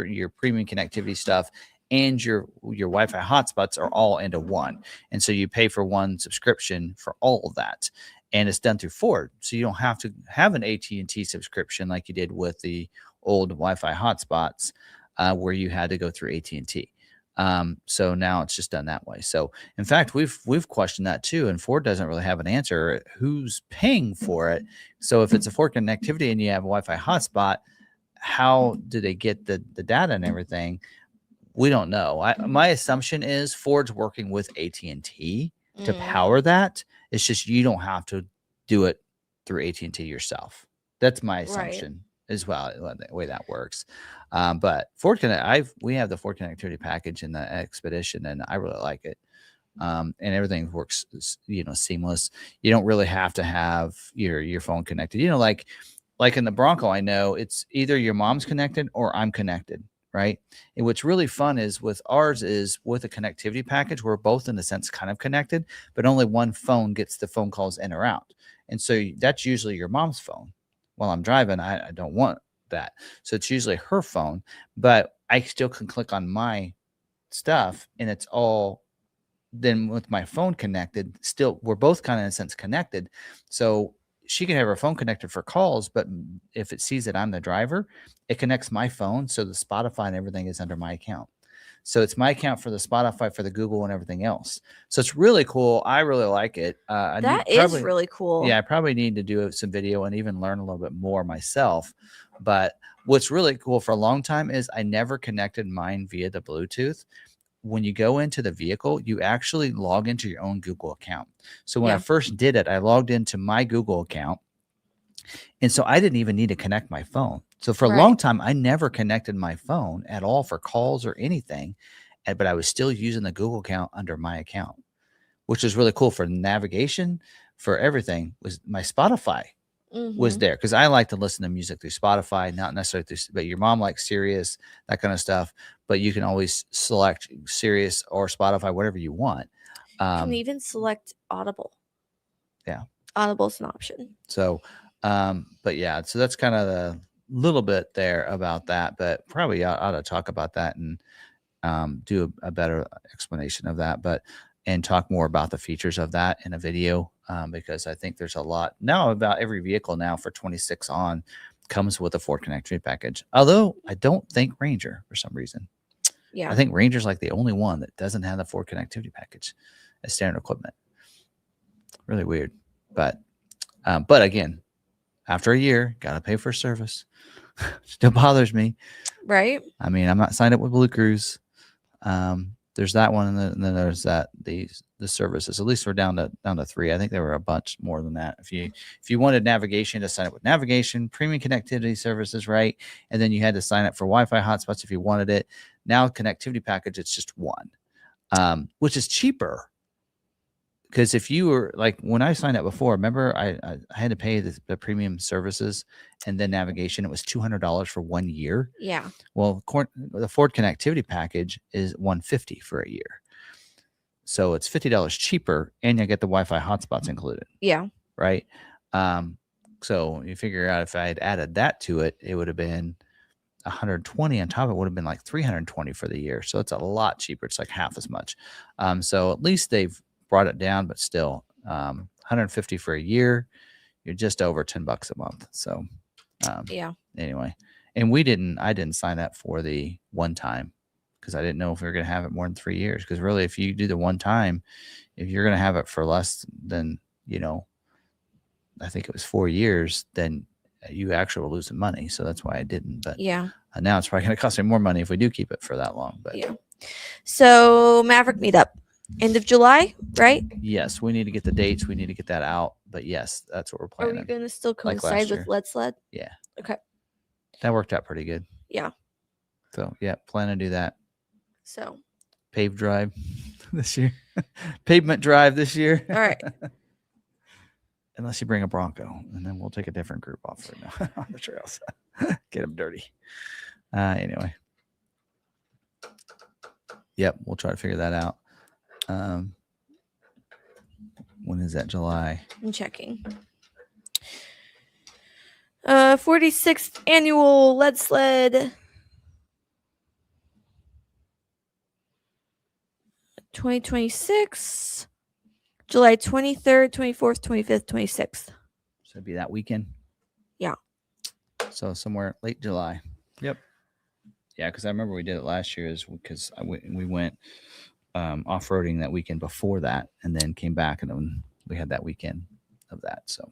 your premium connectivity stuff, and your Wi-Fi hotspots are all into one. And so you pay for one subscription for all of that. And it's done through Ford. So you don't have to have an AT&T subscription like you did with the old Wi-Fi hotspots. where you had to go through AT&T. So now it's just done that way. So in fact, we've questioned that too, and Ford doesn't really have an answer. Who's paying for it? So if it's a Ford connectivity and you have a Wi-Fi hotspot, how do they get the data and everything? We don't know. My assumption is Ford's working with AT&T to power that. It's just you don't have to do it through AT&T yourself. That's my assumption as well, the way that works. But Ford we have the Ford connectivity package in the Expedition, and I really like it. And everything works, seamless. You don't really have to have your phone connected. Like in the Bronco, I know it's either your mom's connected or I'm connected, right? And what's really fun is with ours is with a connectivity package, we're both in a sense kind of connected, but only one phone gets the phone calls in or out. And so that's usually your mom's phone. While I'm driving, I don't want that. So it's usually her phone, but I still can click on my stuff and it's all then with my phone connected. Still, we're both kind of in a sense connected. So she can have her phone connected for calls, but if it sees that I'm the driver, it connects my phone. So the Spotify and everything is under my account. So it's my account for the Spotify, for the Google, and everything else. So it's really cool. I really like it. That is really cool. Yeah, I probably need to do some video and even learn a little bit more myself. But what's really cool for a long time is I never connected mine via the Bluetooth. When you go into the vehicle, you actually log into your own Google account. So when I first did it, I logged into my Google account. And so I didn't even need to connect my phone. So for a long time, I never connected my phone at all for calls or anything. But I was still using the Google account under my account, which is really cool for navigation, for everything. Was my Spotify was there because I like to listen to music through Spotify, not necessarily through, but your mom likes Sirius, that kind of stuff. But you can always select Sirius or Spotify, whatever you want. You can even select Audible. Yeah. Audible's an option. So, but yeah, so that's kind of the little bit there about that, but probably ought to talk about that and do a better explanation of that, and talk more about the features of that in a video, because I think there's a lot now about every vehicle now for 26 on comes with a Ford connectivity package. Although I don't think Ranger for some reason. Yeah. I think Ranger's like the only one that doesn't have the Ford connectivity package as standard equipment. Really weird. But again, after a year, got to pay for service. Still bothers me. Right. I mean, I'm not signed up with Blue Cruise. There's that one, and then there's the services. At least we're down to 3. I think there were a bunch more than that. If you wanted navigation, to sign up with navigation, premium connectivity services, right? And then you had to sign up for Wi-Fi hotspots if you wanted it. Now connectivity package, it's just one, which is cheaper. Because if you were like when I signed up before, remember I had to pay the premium services and then navigation. It was $200 for 1 year. Yeah. Well, the Ford connectivity package is $150 for a year, so it's $50 cheaper, and you get the Wi-Fi hotspots included. Yeah. Right. So you figure out if I had added that to it, it would have been $120 on top. It would have been like $320 for the year. So it's a lot cheaper. It's like half as much. So at least they've brought it down, but still $150 for a year. You're just over $10 a month. So yeah. Anyway, and I didn't sign up for the one time because I didn't know if we were going to have it more than 3 years. Because really, if you do the one time, if you're going to have it for less than, I think it was 4 years, then you actually will lose some money. So that's why I didn't. But yeah, now it's probably going to cost me more money if we do keep it for that long. But yeah. So Maverick meetup, end of July, right? Yes, we need to get the dates. We need to get that out. But yes, that's what we're planning. Are we going to still coincide with Let's Sled? Yeah. Okay. That worked out pretty good. Yeah. So yeah, plan to do that. So. Paved drive this year. Pavement drive this year. All right. Unless you bring a Bronco, and then we'll take a different group off on the trails. Get them dirty. Anyway. Yep, we'll try to figure that out. When is that? July? I'm checking. 46th annual Lead Sled 2026, July 23rd, 24th, 25th, 26th. So it'd be that weekend? Yeah. So somewhere late July. Yep. Yeah, because I remember we did it last year is because we went off-roading that weekend before that and then came back and then we had that weekend of that. So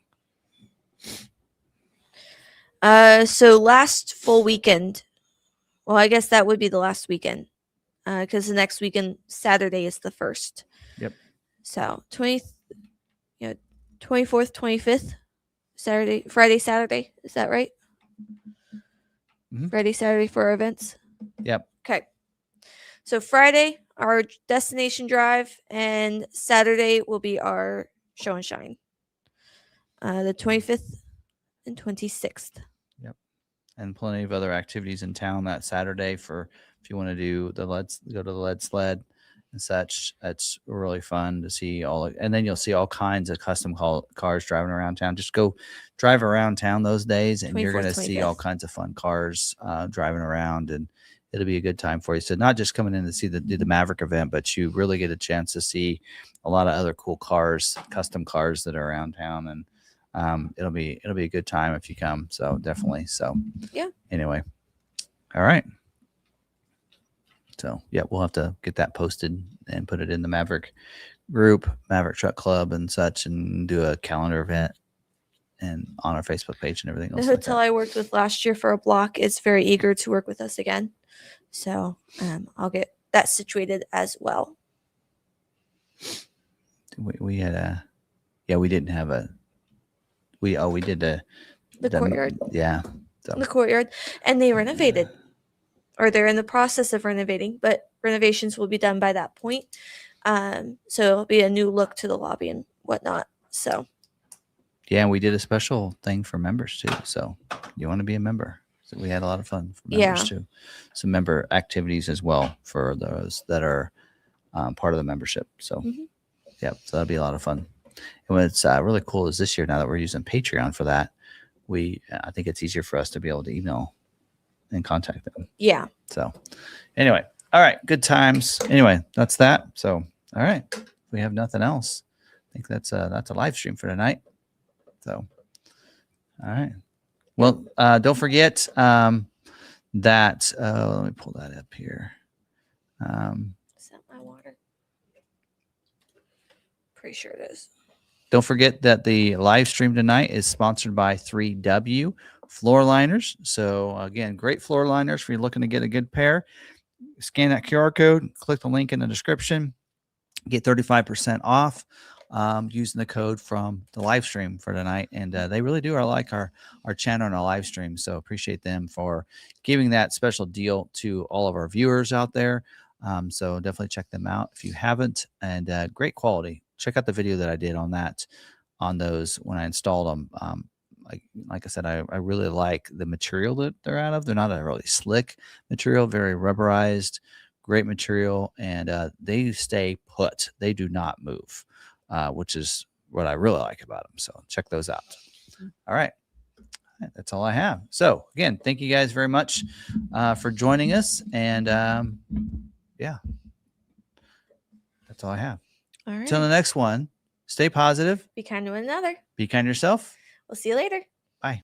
So last full weekend, well, I guess that would be the last weekend, because the next weekend, Saturday, is the 1st. Yep. So 24th, 25th, Friday, Saturday. Is that right? Mhm. Friday, Saturday for our events. Yep. Okay. So Friday, our destination drive, and Saturday will be our show and shine. The 25th and 26th. And plenty of other activities in town that Saturday for if you want to do go to the lead sled and such. That's really fun to see and then you'll see all kinds of custom cars driving around town. Just go drive around town those days and you're going to see all kinds of fun cars driving around, and it'll be a good time for you. So not just coming in to see the Maverick event, but you really get a chance to see a lot of other cool cars, custom cars that are around town, and it'll be a good time if you come. So definitely. So yeah. Anyway, all right. So yeah, we'll have to get that posted and put it in the Maverick group, Maverick Truck Club, and such, and do a calendar event and on our Facebook page and everything else. The hotel I worked with last year for a block is very eager to work with us again, so I'll get that situated as well. We had we didn't have we did the courtyard. Yeah. So. The courtyard, and they renovated, or they're in the process of renovating, but renovations will be done by that point. So it'll be a new look to the lobby and whatnot. So yeah, we did a special thing for members too. So you want to be a member. So we had a lot of fun for members too. Some member activities as well for those that are part of the membership. So yeah, so that'll be a lot of fun. And what's really cool is this year, now that we're using Patreon for that, I think it's easier for us to be able to email and contact them. Yeah. So anyway, all right, good times. Anyway, that's that. So all right, if we have nothing else, I think that's a live stream for tonight. So all right. Well, don't forget that let me pull that up here. Is that my water? Pretty sure it is. Don't forget that the live stream tonight is sponsored by 3W Floor Liners. So again, great floor liners if you're looking to get a good pair. Scan that QR code, click the link in the description, get 35% off using the code from the live stream for tonight. And they really do like our channel and our live stream. So appreciate them for giving that special deal to all of our viewers out there. So definitely check them out if you haven't. And great quality. Check out the video that I did on those when I installed them. Like I said, I really like the material that they're out of. They're not a really slick material, very rubberized, great material, and they stay put. They do not move, which is what I really like about them. So check those out. All right. That's all I have. So again, thank you guys very much for joining us. And yeah, that's all I have. All right. Until the next one, stay positive. Be kind to one another. Be kind to yourself. We'll see you later. Bye.